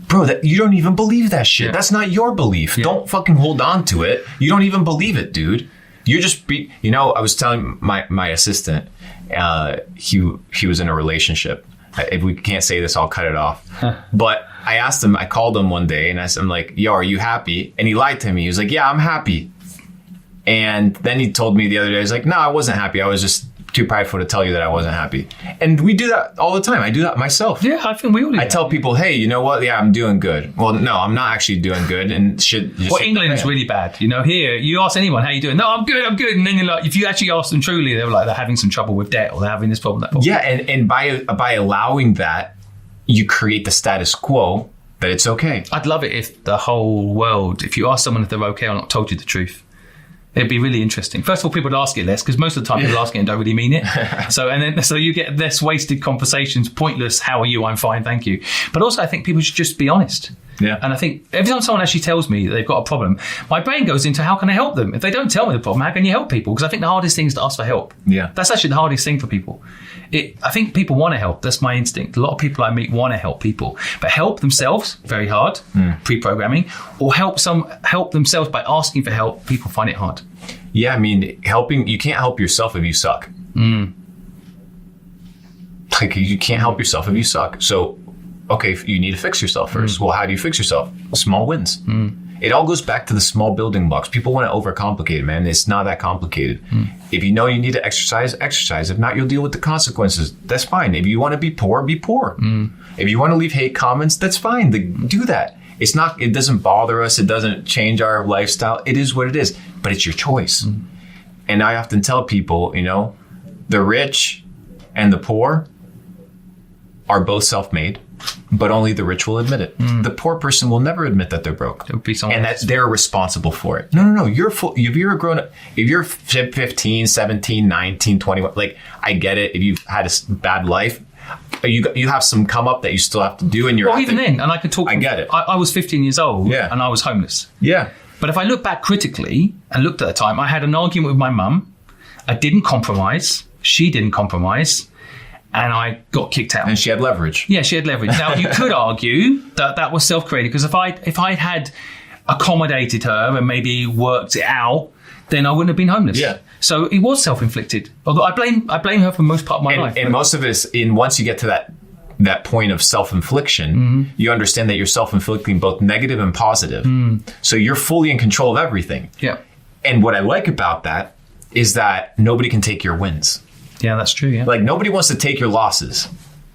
bro, you don't even believe that shit. Yeah. That's not your belief. Yeah. Don't fucking hold on to it. You don't even believe it, dude. You're just, I was telling my assistant, he was in a relationship. If we can't say this, I'll cut it off. But I called him one day and I'm like, yo, are you happy? And he lied to me. He was like, yeah, I'm happy. And then he told me the other day, he's like, no, I wasn't happy. I was just too prideful to tell you that I wasn't happy. And we do that all the time. I do that myself. Yeah, I think we all do. I tell people, hey, you know what? Yeah, I'm doing good. Well, no, I'm not actually doing good. And England is really bad. Here, you ask anyone, how you doing? No, I'm good. And then you're like, if you actually ask them truly, they're like, they're having some trouble with debt or they're having this problem, that problem. Yeah, and by allowing that, you create the status quo that it's okay. I'd love it if the whole world, if you ask someone if they're okay or not, told you the truth. It'd be really interesting. First of all, people would ask it less because most of the time people ask it and don't really mean it. So you get less wasted conversations, pointless. How are you? I'm fine, thank you. But also, I think people should just be honest. Yeah. And I think every time someone actually tells me that they've got a problem, my brain goes into how can I help them? If they don't tell me the problem, how can you help people? Because I think the hardest thing is to ask for help. Yeah. That's actually the hardest thing for people. I think people want to help. That's my instinct. A lot of people I meet want to help people, but help themselves, very hard, pre-programming, or help themselves by asking for help. People find it hard. Yeah, I mean, you can't help yourself if you suck. Like, you can't help yourself if you suck. So, okay, you need to fix yourself first. Well, how do you fix yourself? Small wins. It all goes back to the small building blocks. People want to overcomplicate it, man. It's not that complicated. If you know you need to exercise. If not, you'll deal with the consequences. That's fine. If you want to be poor, be poor. If you want to leave hate comments, that's fine. Do that. It doesn't bother us. It doesn't change our lifestyle. It is what it is, but it's your choice. And I often tell people, the rich and the poor are both self-made, but only the rich will admit it. The poor person will never admit that they're broke and that they're responsible for it. No. You're full. If you're a grown up, if you're 15, 17, 19, 21, like, I get it. If you've had a bad life, you have some come up that you still have to do, and then, and I could talk. I get it. I was 15 years old, and I was homeless. Yeah. But if I look back critically and looked at the time, I had an argument with my mum. I didn't compromise. She didn't compromise. And I got kicked out. And she had leverage. Yeah, she had leverage. Now, you could argue that was self-created, because if I had accommodated her and maybe worked it out, then I wouldn't have been homeless. Yeah. So it was self-inflicted. Although I blame her for most part of my life. And most of it is once you get to that point of self-infliction, you understand that you're self-inflicting both negative and positive. So you're fully in control of everything. Yeah. And what I like about that is that nobody can take your wins. Yeah, that's true. Yeah. Like, nobody wants to take your losses.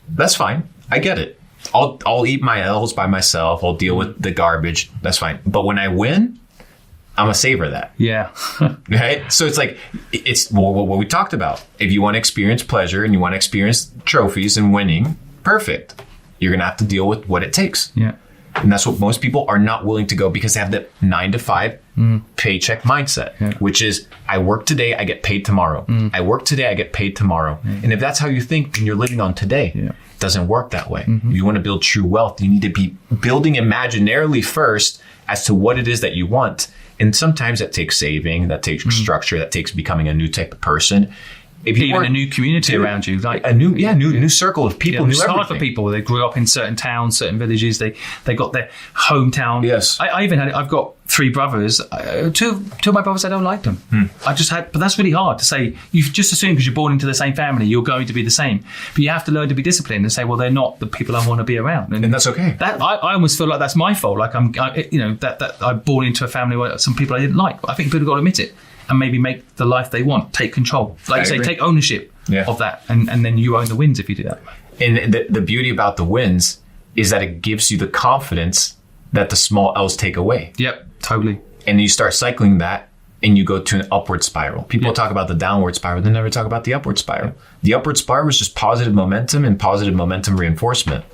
That's fine. I get it. I'll eat my L's by myself. I'll deal with the garbage. That's fine. But when I win, I'm gonna savor that. Yeah. Right? So it's what we talked about. If you want to experience pleasure and you want to experience trophies and winning, perfect. You're gonna have to deal with what it takes. Yeah. And that's what most people are not willing to go, because they have the 9 to 5 paycheck mindset, which is, I work today, I get paid tomorrow. I work today, I get paid tomorrow. And if that's how you think, then you're living on today. Yeah. It doesn't work that way. If you want to build true wealth, you need to be building imaginarily first as to what it is that you want. And sometimes that takes saving, that takes structure, that takes becoming a new type of person. If you even a new community around you, like a new circle of people. It's hard for people. They grew up in certain towns, certain villages. They got their hometown. Yes. I've got 3 brothers. Two of my brothers, I don't like them. But that's really hard to say. You just assume because you're born into the same family, you're going to be the same. But you have to learn to be disciplined and say, well, they're not the people I want to be around. And that's okay. I almost feel like that's my fault. Like that I'm born into a family where some people I didn't like. But I think people have got to admit it. And maybe make the life they want, take control. Like you say, take ownership of that. And then you own the wins if you do that. And the beauty about the wins is that it gives you the confidence that the small L's take away. Yep, totally. And you start cycling that and you go to an upward spiral. People talk about the downward spiral. They never talk about the upward spiral. Yep. The upward spiral is just positive momentum and positive momentum reinforcement.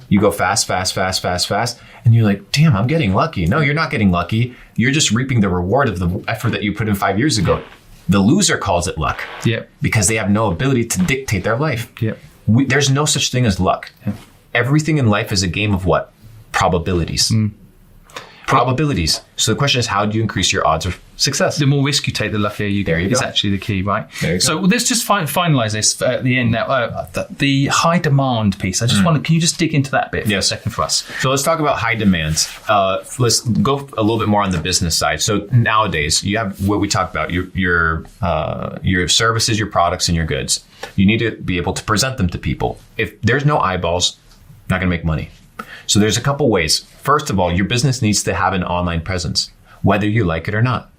You go fast, fast, fast, fast, fast. And you're like, damn, I'm getting lucky. No, you're not getting lucky. You're just reaping the reward of the effort that you put in 5 years ago. The loser calls it luck. Yeah. Because they have no ability to dictate their life. Yeah. There's no such thing as luck. Yeah. Everything in life is a game of what? Probabilities. Probabilities. So the question is, how do you increase your odds of success? The more risk you take, the luckier you get. It's actually the key, right? So let's just finalize this at the end. Now, the high demand piece. I just want to, can you just dig into that a bit for a second for us? So let's talk about high demand. Let's go a little bit more on the business side. So nowadays, you have what we talked about, your services, your products, and your goods. You need to be able to present them to people. If there's no eyeballs, not going to make money. So there's a couple ways. First of all, your business needs to have an online presence, whether you like it or not.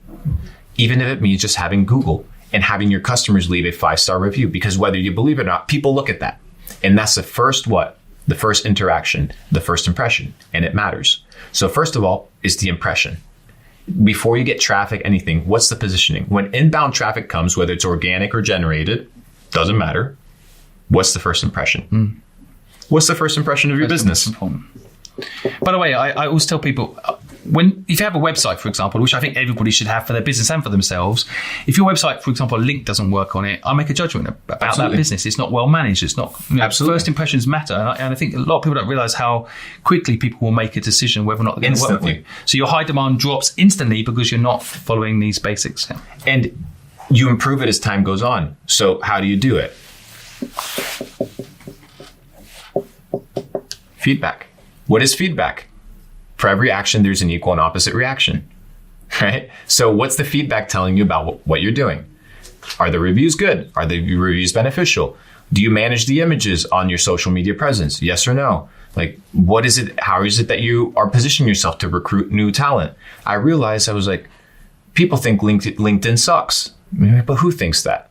Even if it means just having Google and having your customers leave a 5-star review, because whether you believe it or not, people look at that. And that's the first what? The first interaction, the first impression, and it matters. So first of all is the impression. Before you get traffic, anything, what's the positioning? When inbound traffic comes, whether it's organic or generated, doesn't matter. What's the first impression? What's the first impression of your business? By the way, I always tell people, if you have a website, for example, which I think everybody should have for their business and for themselves, if your website, for example, a link doesn't work on it, I make a judgment about that business. It's not well managed. It's not. First impressions matter, and I think a lot of people don't realize how quickly people will make a decision whether or not they're going to work with you. So your high demand drops instantly because you're not following these basics. And you improve it as time goes on. So how do you do it? Feedback. What is feedback? For every action, there's an equal and opposite reaction, right? So what's the feedback telling you about what you're doing? Are the reviews good? Are the reviews beneficial? Do you manage the images on your social media presence? Yes or no? Like, what is it? How is it that you are positioning yourself to recruit new talent? I realized I was like, people think LinkedIn sucks, but who thinks that?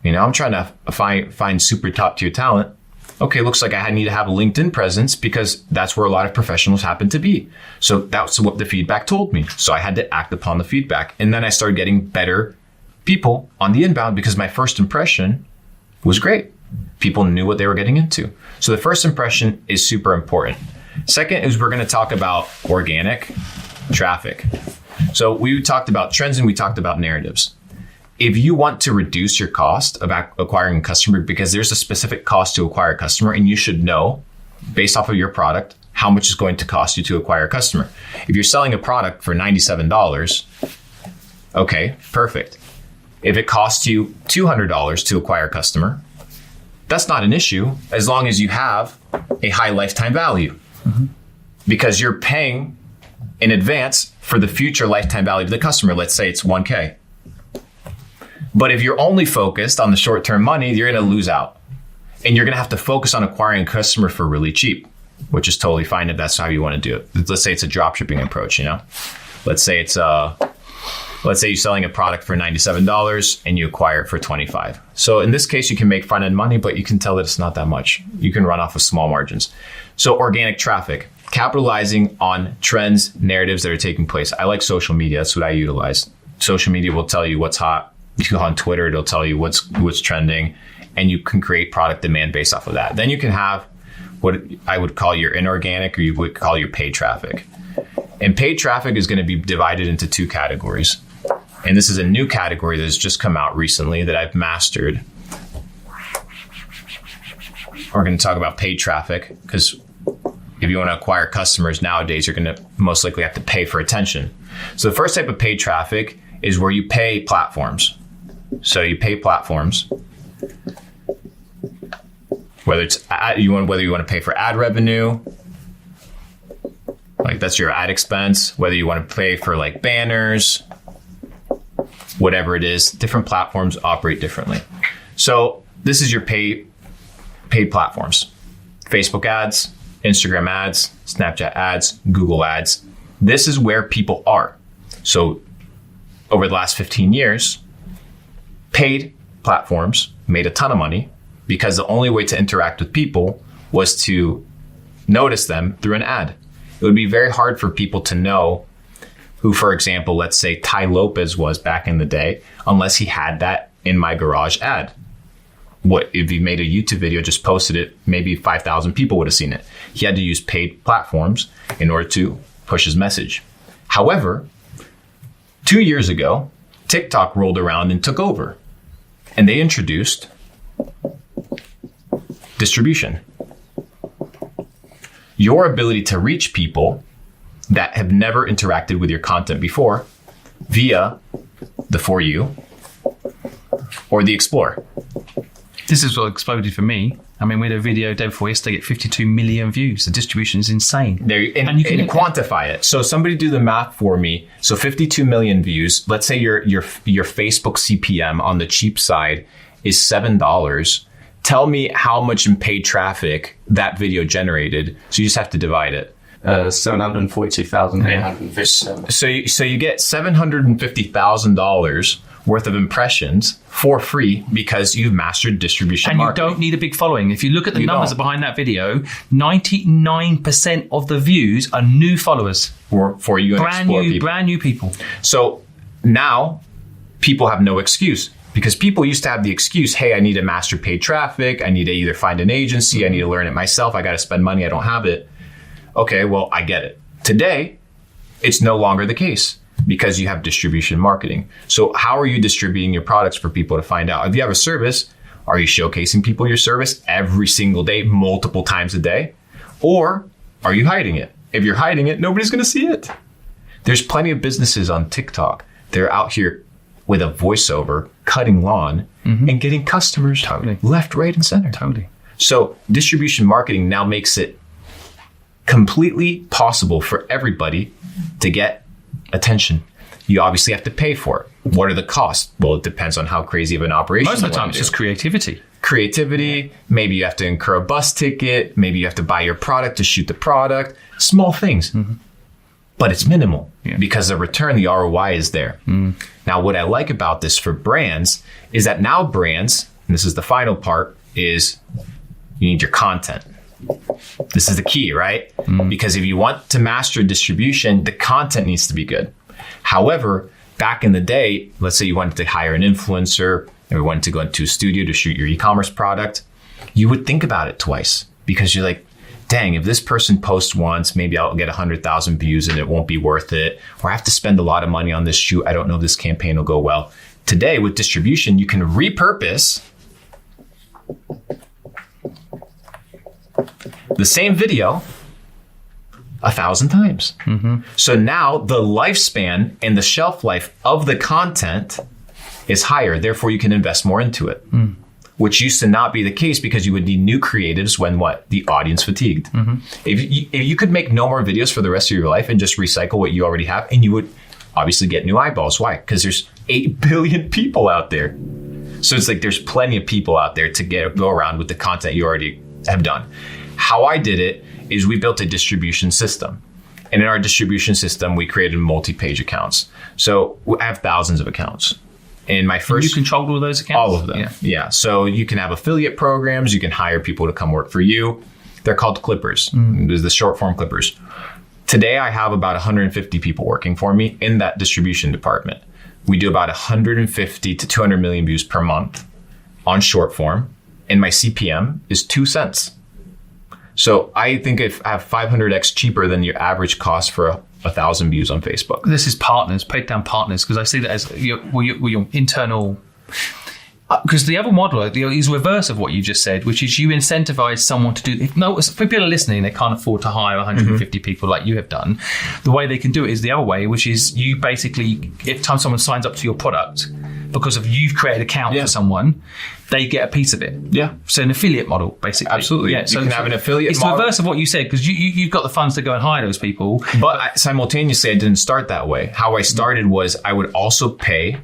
I'm trying to find super top tier talent. Okay, looks like I need to have a LinkedIn presence because that's where a lot of professionals happen to be. So that's what the feedback told me. So I had to act upon the feedback. And then I started getting better people on the inbound because my first impression was great. People knew what they were getting into. So the first impression is super important. Second is we're going to talk about organic traffic. So we talked about trends and we talked about narratives. If you want to reduce your cost of acquiring a customer, because there's a specific cost to acquire a customer, and you should know, based off of your product, how much it's going to cost you to acquire a customer. If you're selling a product for $97, okay, perfect. If it costs you $200 to acquire a customer, that's not an issue as long as you have a high lifetime value. Because you're paying in advance for the future lifetime value of the customer. Let's say it's 1K. But if you're only focused on the short-term money, you're going to lose out. And you're going to have to focus on acquiring a customer for really cheap, which is totally fine if that's how you want to do it. Let's say it's a drop shipping approach, Let's say you're selling a product for $97 and you acquire it for $25. So in this case, you can make front-end money, but you can tell that it's not that much. You can run off of small margins. So organic traffic, capitalizing on trends, narratives that are taking place. I like social media. That's what I utilize. Social media will tell you what's hot. You go on Twitter, it'll tell you what's trending, and you can create product demand based off of that. Then you can have what I would call your inorganic, or you would call your paid traffic. And paid traffic is going to be divided into two categories. And this is a new category that has just come out recently that I've mastered. We're going to talk about paid traffic because if you want to acquire customers nowadays, you're going to most likely have to pay for attention. So the first type of paid traffic is where you pay platforms. So you pay platforms, whether you want to pay for ad revenue, like that's your ad expense, whether you want to pay for like banners, whatever it is, different platforms operate differently. So this is your paid platforms: Facebook ads, Instagram ads, Snapchat ads, Google ads. This is where people are. So over the last 15 years, paid platforms made a ton of money because the only way to interact with people was to notice them through an ad. It would be very hard for people to know who, for example, let's say Ty Lopez was back in the day, unless he had that in my garage ad. What if he made a YouTube video, just posted it, maybe 5,000 people would have seen it. He had to use paid platforms in order to push his message. However, 2 years ago, TikTok rolled around and took over, and they introduced distribution. Your ability to reach people that have never interacted with your content before via the For You or the Explore. This is what exploded for me. I mean, we had a video day before yesterday get 52 million views. The distribution is insane. And you can quantify it. So somebody do the math for me. So 52 million views. Let's say your Facebook CPM on the cheap side is $7. Tell me how much in paid traffic that video generated. So you just have to divide it. 742,857. So you get $750,000 worth of impressions for free because you've mastered distribution marketing. And you don't need a big following. If you look at the numbers behind that video, 99% of the views are new followers. For you and Explore people. Brand new people. So now people have no excuse. Because people used to have the excuse, hey, I need to master paid traffic. I need to either find an agency. I need to learn it myself. I got to spend money. I don't have it. Okay, well, I get it. Today, it's no longer the case because you have distribution marketing. So how are you distributing your products for people to find out? If you have a service, are you showcasing people your service every single day, multiple times a day? Or are you hiding it? If you're hiding it, nobody's going to see it. There's plenty of businesses on TikTok. They're out here with a voiceover, cutting lawn, and getting customers left, right, and center. Totally. So distribution marketing now makes it completely possible for everybody to get attention. You obviously have to pay for it. What are the costs? Well, it depends on how crazy of an operation. Most of the time, it's just creativity. Maybe you have to incur a bus ticket. Maybe you have to buy your product to shoot the product. Small things. But it's minimal because the return, the ROI is there. Now, what I like about this for brands is that now brands, and this is the final part, is you need your content. This is the key, right? Because if you want to master distribution, the content needs to be good. However, back in the day, let's say you wanted to hire an influencer and we wanted to go into a studio to shoot your e-commerce product, you would think about it twice because you're like, dang, if this person posts once, maybe I'll get 100,000 views and it won't be worth it. Or I have to spend a lot of money on this shoot. I don't know if this campaign will go well. Today with distribution, you can repurpose the same video 1,000 times. So now the lifespan and the shelf life of the content is higher. Therefore, you can invest more into it. Which used to not be the case because you would need new creatives when the audience fatigued. If you could make no more videos for the rest of your life and just recycle what you already have, and you would obviously get new eyeballs. Why? Because there's 8 billion people out there. So it's like there's plenty of people out there to go around with the content you already have done. How I did it is we built a distribution system. And in our distribution system, we created multi-page accounts. So I have thousands of accounts. In my first, you controlled all those accounts? All of them. Yeah. So you can have affiliate programs. You can hire people to come work for you. They're called clippers. There's the short form clippers. Today, I have about 150 people working for me in that distribution department. We do about 150 to 200 million views per month on short form. And my CPM is 2 cents. So I think I have 500x cheaper than your average cost for 1,000 views on Facebook. This is partners, paid down partners, because I see that as your internal. Because the other model is reverse of what you just said, which is you incentivize someone to do. If people are listening, they can't afford to hire 150 people like you have done. The way they can do it is the other way, which is you basically, if time someone signs up to your product, because of you've created an account for someone, they get a piece of it. Yeah. So an affiliate model, basically. Absolutely. Yeah. So you can have an affiliate model. It's the reverse of what you said, because you've got the funds to go and hire those people. But simultaneously, I didn't start that way. How I started was I would also pay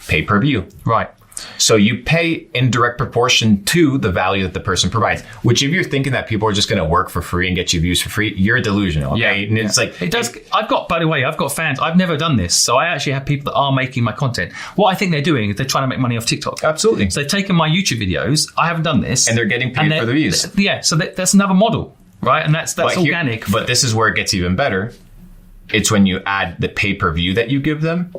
per view. Right. So you pay in direct proportion to the value that the person provides, which if you're thinking that people are just going to work for free and get you views for free, you're delusional. Okay? And it's like, it does. By the way, I've got fans. I've never done this. So I actually have people that are making my content. What I think they're doing is they're trying to make money off TikTok. Absolutely. So they've taken my YouTube videos. I haven't done this. And they're getting paid for the views. Yeah. So that's another model, right? And that's organic. But this is where it gets even better. It's when you add the pay-per-view that you give them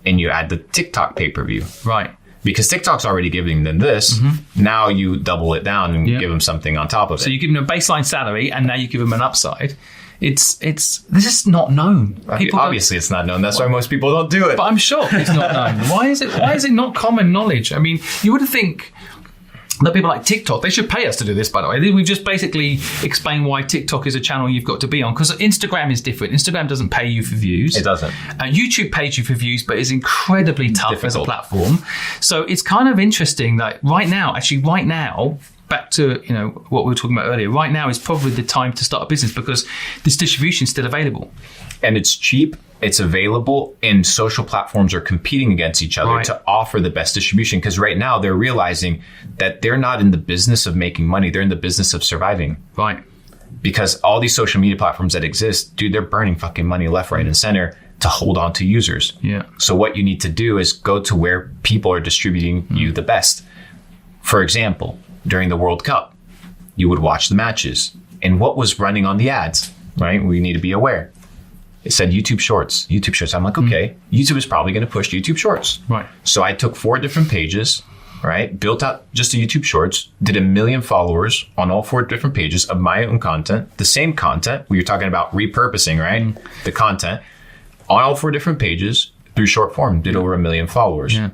and you add the TikTok pay-per-view. Right. Because TikTok's already giving them this. Mm-hmm. Now you double it down and give them something on top of it. So you give them a baseline salary and now you give them an upside. This is not known. Obviously it's not known. That's why most people don't do it. But I'm sure it's not known. Why is it not common knowledge? I mean, you would think that people like TikTok, they should pay us to do this, by the way. We've just basically explained why TikTok is a channel you've got to be on, because Instagram is different. Instagram doesn't pay you for views. It doesn't. YouTube pays you for views, but it's incredibly tough as a platform. So it's kind of interesting that right now, back to what we were talking about earlier, right now is probably the time to start a business because this distribution is still available. And it's cheap, it's available, and social platforms are competing against each other to offer the best distribution. Because right now they're realizing that they're not in the business of making money, they're in the business of surviving. Right. Because all these social media platforms that exist, dude, they're burning fucking money left, right, and center to hold on to users. Yeah. So what you need to do is go to where people are distributing you the best. For example, during the World Cup, you would watch the matches. And what was running on the ads, right? We need to be aware. It said YouTube Shorts. I'm like, okay, YouTube is probably going to push YouTube Shorts. Right. So I took 4 different pages, right? Built out just a YouTube Shorts, did 1 million followers on all 4 different pages of my own content, the same content. We were talking about repurposing, right? The content on all 4 different pages through short form, did over 1 million followers. Yeah.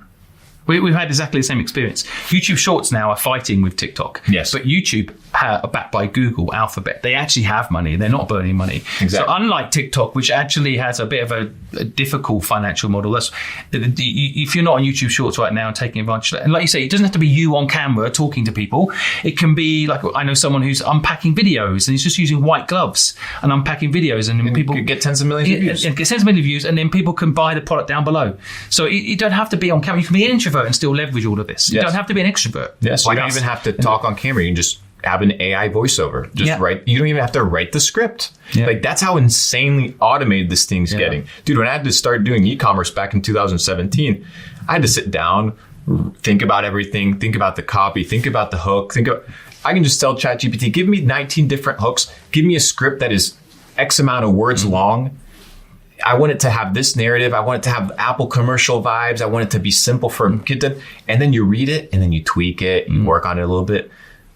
We've had exactly the same experience. YouTube Shorts now are fighting with TikTok. Yes. But YouTube are backed by Google, Alphabet. They actually have money. They're not burning money. Exactly. So unlike TikTok, which actually has a bit of a difficult financial model, if you're not on YouTube Shorts right now and taking advantage of that, and like you say, it doesn't have to be you on camera talking to people. It can be like, I know someone who's unpacking videos and he's just using white gloves and unpacking videos, and people get tens of millions of views. Get tens of millions of views, and then people can buy the product down below. So you don't have to be on camera. You can be an introvert and still leverage all of this. You don't have to be an extrovert. Yes, you don't even have to talk on camera. You can just have an AI voiceover. Write. You don't even have to write the script. Yeah. Like that's how insanely automated this thing's getting. Dude, when I had to start doing e-commerce back in 2017, I had to sit down, think about everything, think about the copy, think about the hook, I can just tell ChatGPT, give me 19 different hooks, give me a script that is X amount of words long. I want it to have this narrative. I want it to have Apple commercial vibes. I want it to be simple for a kid to, and then you read it and then you tweak it, you work on it a little bit.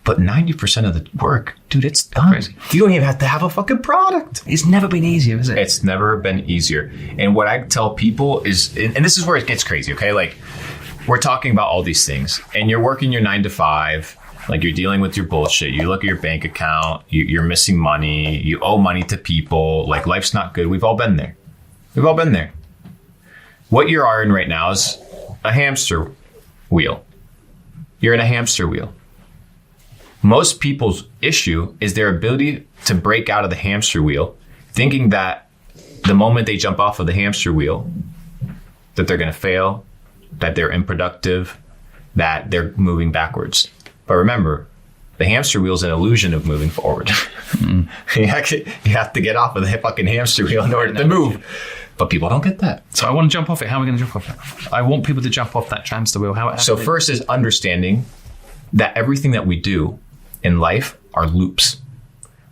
But 90% of the work, dude, it's done. Crazy. You don't even have to have a fucking product. It's never been easier, is it? It's never been easier. And what I tell people is, and this is where it gets crazy, okay? Like we're talking about all these things and you're working your 9 to 5, like you're dealing with your bullshit. You look at your bank account, you're missing money, you owe money to people, like life's not good. We've all been there. What you are in right now is a hamster wheel. You're in a hamster wheel. Most people's issue is their ability to break out of the hamster wheel, thinking that the moment they jump off of the hamster wheel, that they're going to fail, that they're unproductive, that they're moving backwards. But remember, the hamster wheel is an illusion of moving forward. You have to get off of the fucking hamster wheel in order to move. But people don't get that. So I want to jump off it. How are we going to jump off it? I want people to jump off that hamster wheel. So first is understanding that everything that we do in life are loops.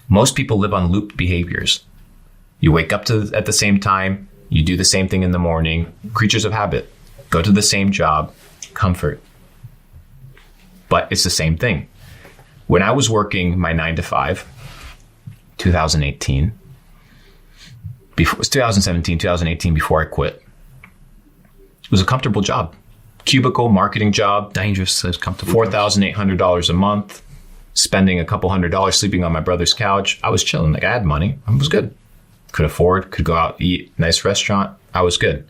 Most people live on looped behaviors. You wake up at the same time. You do the same thing in the morning. Creatures of habit. Go to the same job. Comfort. But it's the same thing. When I was working my 9 to 5, 2018, it was 2017, 2018 before I quit. It was a comfortable job. Cubicle marketing job. Dangerous, so it's comfortable. $4,800 a month. Spending a couple $100 sleeping on my brother's couch. I was chilling. Like I had money. I was good. Could go out, eat, nice restaurant. I was good.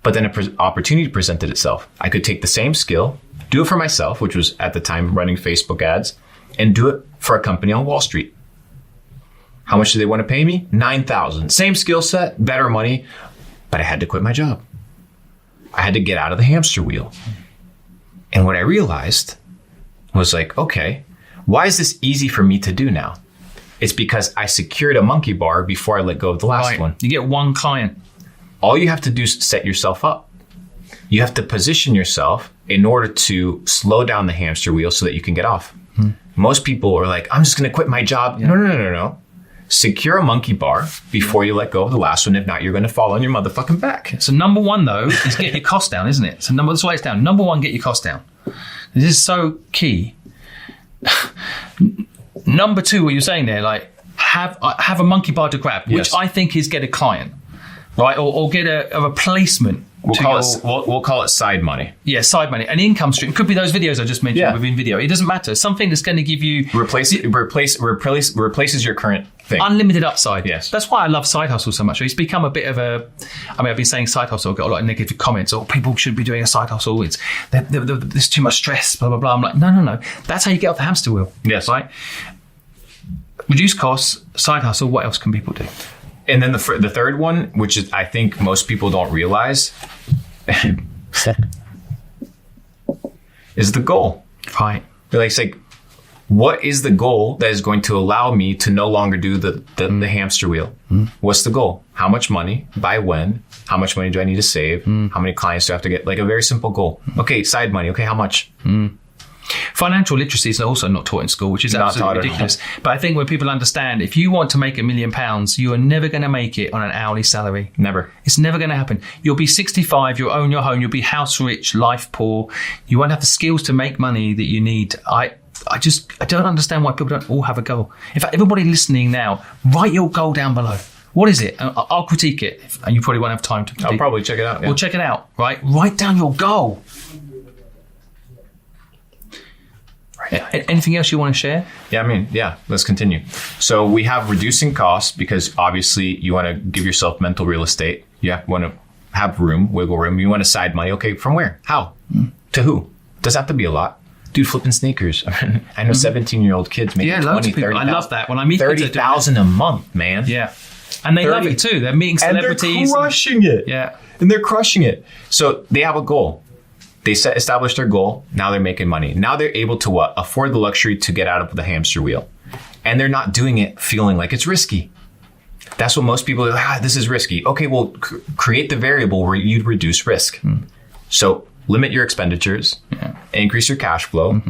But then an opportunity presented itself. I could take the same skill, do it for myself, which was at the time running Facebook ads, and do it for a company on Wall Street. How much do they want to pay me? $9,000. Same skill set, better money, but I had to quit my job. I had to get out of the hamster wheel. And what I realized was like, okay, why is this easy for me to do now? It's because I secured a monkey bar before I let go of the last one. You get one client. All you have to do is set yourself up. You have to position yourself in order to slow down the hamster wheel so that you can get off. Most people are like, I'm just going to quit my job. Yeah. No. Secure a monkey bar before you let go of the last one. If not, you're going to fall on your motherfucking back. So number one, though, is get your costs down, isn't it? So that's why it's down. Number one, get your costs down. This is so key. Number two, what you're saying there, like have a monkey bar to grab, which I think is get a client, right? Or get a replacement. We'll call it side money. Yeah, side money. An income stream. Could be those videos I just mentioned within video. It doesn't matter. Something that's going to give you... Replaces your current thing. Unlimited upside. Yes. That's why I love side hustle so much. It's become a bit of a... I mean, I've been saying side hustle. I've got a lot of negative comments. Oh, people should be doing a side hustle. There's too much stress, blah, blah, blah. I'm like, no. That's how you get off the hamster wheel. Yes. Right? Reduce costs, side hustle. What else can people do? And then the third one, which is I think most people don't realize, is the goal. Right. It's like, what is the goal that is going to allow me to no longer do the hamster wheel? What's the goal? How much money? By when? How much money do I need to save? How many clients do I have to get? Like a very simple goal. Okay, side money. Okay, how much? Financial literacy is also not taught in school, which is absolutely ridiculous. But I think when people understand, if you want to make £1 million, you are never going to make it on an hourly salary. Never. It's never going to happen. You'll be 65, you'll own your home, you'll be house rich, life poor. You won't have the skills to make money that you need. I don't understand why people don't all have a goal. In fact, everybody listening now, write your goal down below. What is it? I'll critique it, and you probably won't have time to critique. I'll probably check it out. Yeah. We'll check it out, right? Write down your goal. Anything else you want to share? Let's continue. So we have reducing costs because obviously you want to give yourself mental real estate. You want to have wiggle room. You want to side money. Okay, from where? How? To who? Doesn't have to be a lot. Dude, flipping sneakers. I know 17-year-old kids making 20, 30,000. I love that. When I meet 30,000 a month, man. Yeah. And they love it too. They're meeting celebrities. And they're crushing it. Yeah. And they're crushing it. So they have a goal. They established their goal. Now they're making money. Now they're able to what? Afford the luxury to get out of the hamster wheel. And they're not doing it feeling like it's risky. That's what most people are like, this is risky. Okay, well, create the variable where you reduce risk. So limit your expenditures, increase your cash flow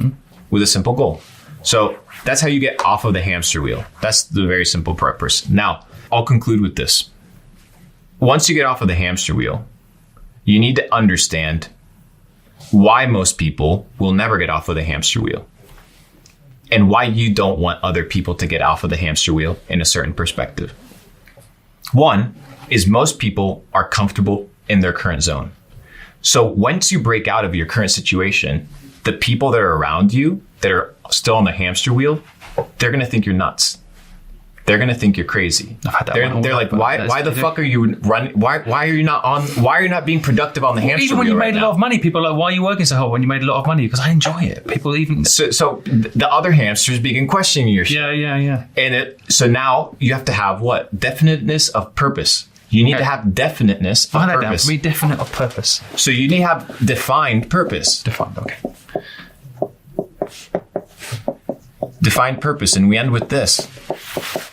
with a simple goal. So that's how you get off of the hamster wheel. That's the very simple purpose. Now, I'll conclude with this. Once you get off of the hamster wheel, you need to understand why most people will never get off of the hamster wheel and why you don't want other people to get off of the hamster wheel in a certain perspective. One is most people are comfortable in their current zone. So once you break out of your current situation, the people that are around you that are still on the hamster wheel, they're going to think you're nuts. They're going to think you're crazy. They're like, why the fuck are you running? Why are you not being productive on the hamster wheel? Even when you made a lot of money, people are like, why are you working so hard when you made a lot of money? Because I enjoy it. People even... So the other hamsters begin questioning your shit. Yeah. So now you have to have what? Definiteness of purpose. You need to have definiteness of purpose. Be definite of purpose. So you need to have defined purpose. Defined, okay. Defined purpose. And we end with this.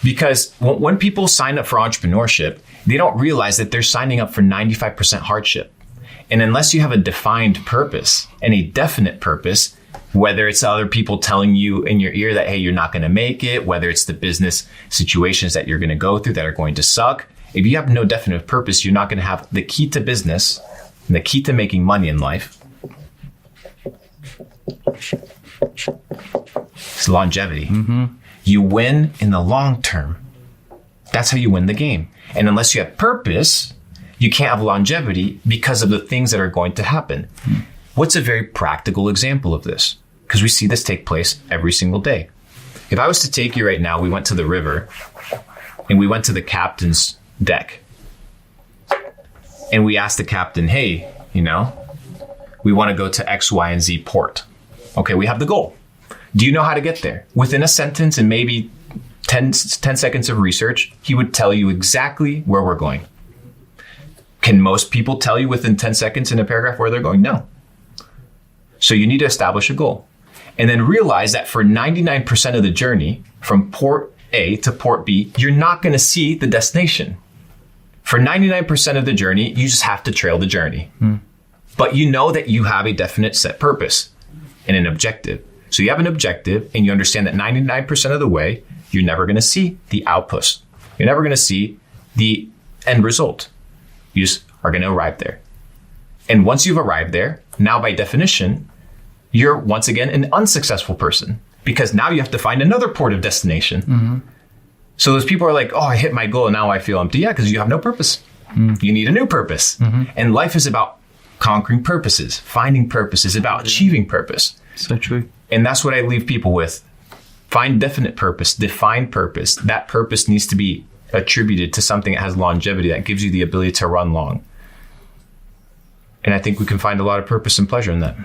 Because when people sign up for entrepreneurship, they don't realize that they're signing up for 95% hardship. And unless you have a defined purpose and a definite purpose, whether it's other people telling you in your ear that, hey, you're not going to make it, whether it's the business situations that you're going to go through that are going to suck, if you have no definite purpose, you're not going to have the key to business and the key to making money in life. It's longevity. You win in the long term. That's how you win the game. And unless you have purpose, you can't have longevity because of the things that are going to happen. What's a very practical example of this? Because we see this take place every single day. If I was to take you right now, we went to the river and we went to the captain's deck. And we asked the captain, hey, we want to go to X, Y, and Z port. Okay, we have the goal. Do you know how to get there? Within a sentence and maybe 10 seconds of research, he would tell you exactly where we're going. Can most people tell you within 10 seconds in a paragraph where they're going? No. So you need to establish a goal. And then realize that for 99% of the journey from port A to port B, you're not going to see the destination. For 99% of the journey, you just have to trail the journey. But you know that you have a definite set purpose and an objective. So you have an objective and you understand that 99% of the way, you're never going to see the outputs. You're never going to see the end result. You just are going to arrive there. And once you've arrived there, now by definition, you're once again an unsuccessful person because now you have to find another port of destination. So those people are like, oh, I hit my goal and now I feel empty. Yeah, because you have no purpose. You need a new purpose. And life is about conquering purposes, finding purposes, about achieving purpose. So true. And that's what I leave people with. Find definite purpose, define purpose. That purpose needs to be attributed to something that has longevity, that gives you the ability to run long. And I think we can find a lot of purpose and pleasure in that.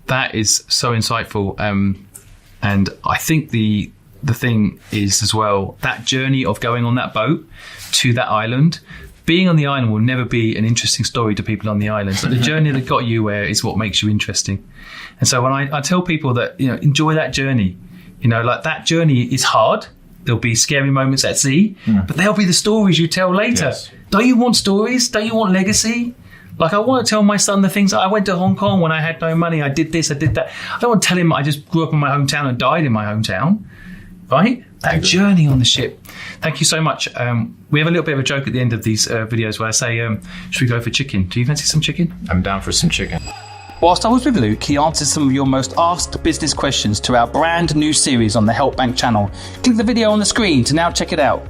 That is so insightful. And I think the thing is as well, that journey of going on that boat to that island, being on the island will never be an interesting story to people on the island. So the journey that got you where is what makes you interesting. And so when I tell people that, enjoy that journey, like that journey is hard. There'll be scary moments at sea, but there'll be the stories you tell later. Yes. Don't you want stories? Don't you want legacy? Like I want to tell my son the things. I went to Hong Kong when I had no money. I did this, I did that. I don't want to tell him I just grew up in my hometown and died in my hometown. Right? That journey on the ship. Thank you so much. We have a little bit of a joke at the end of these videos where I say, should we go for chicken? Do you fancy some chicken? I'm down for some chicken. Whilst I was with Luke, he answered some of your most asked business questions to our brand new series on the Help Bank channel. Click the video on the screen to now check it out.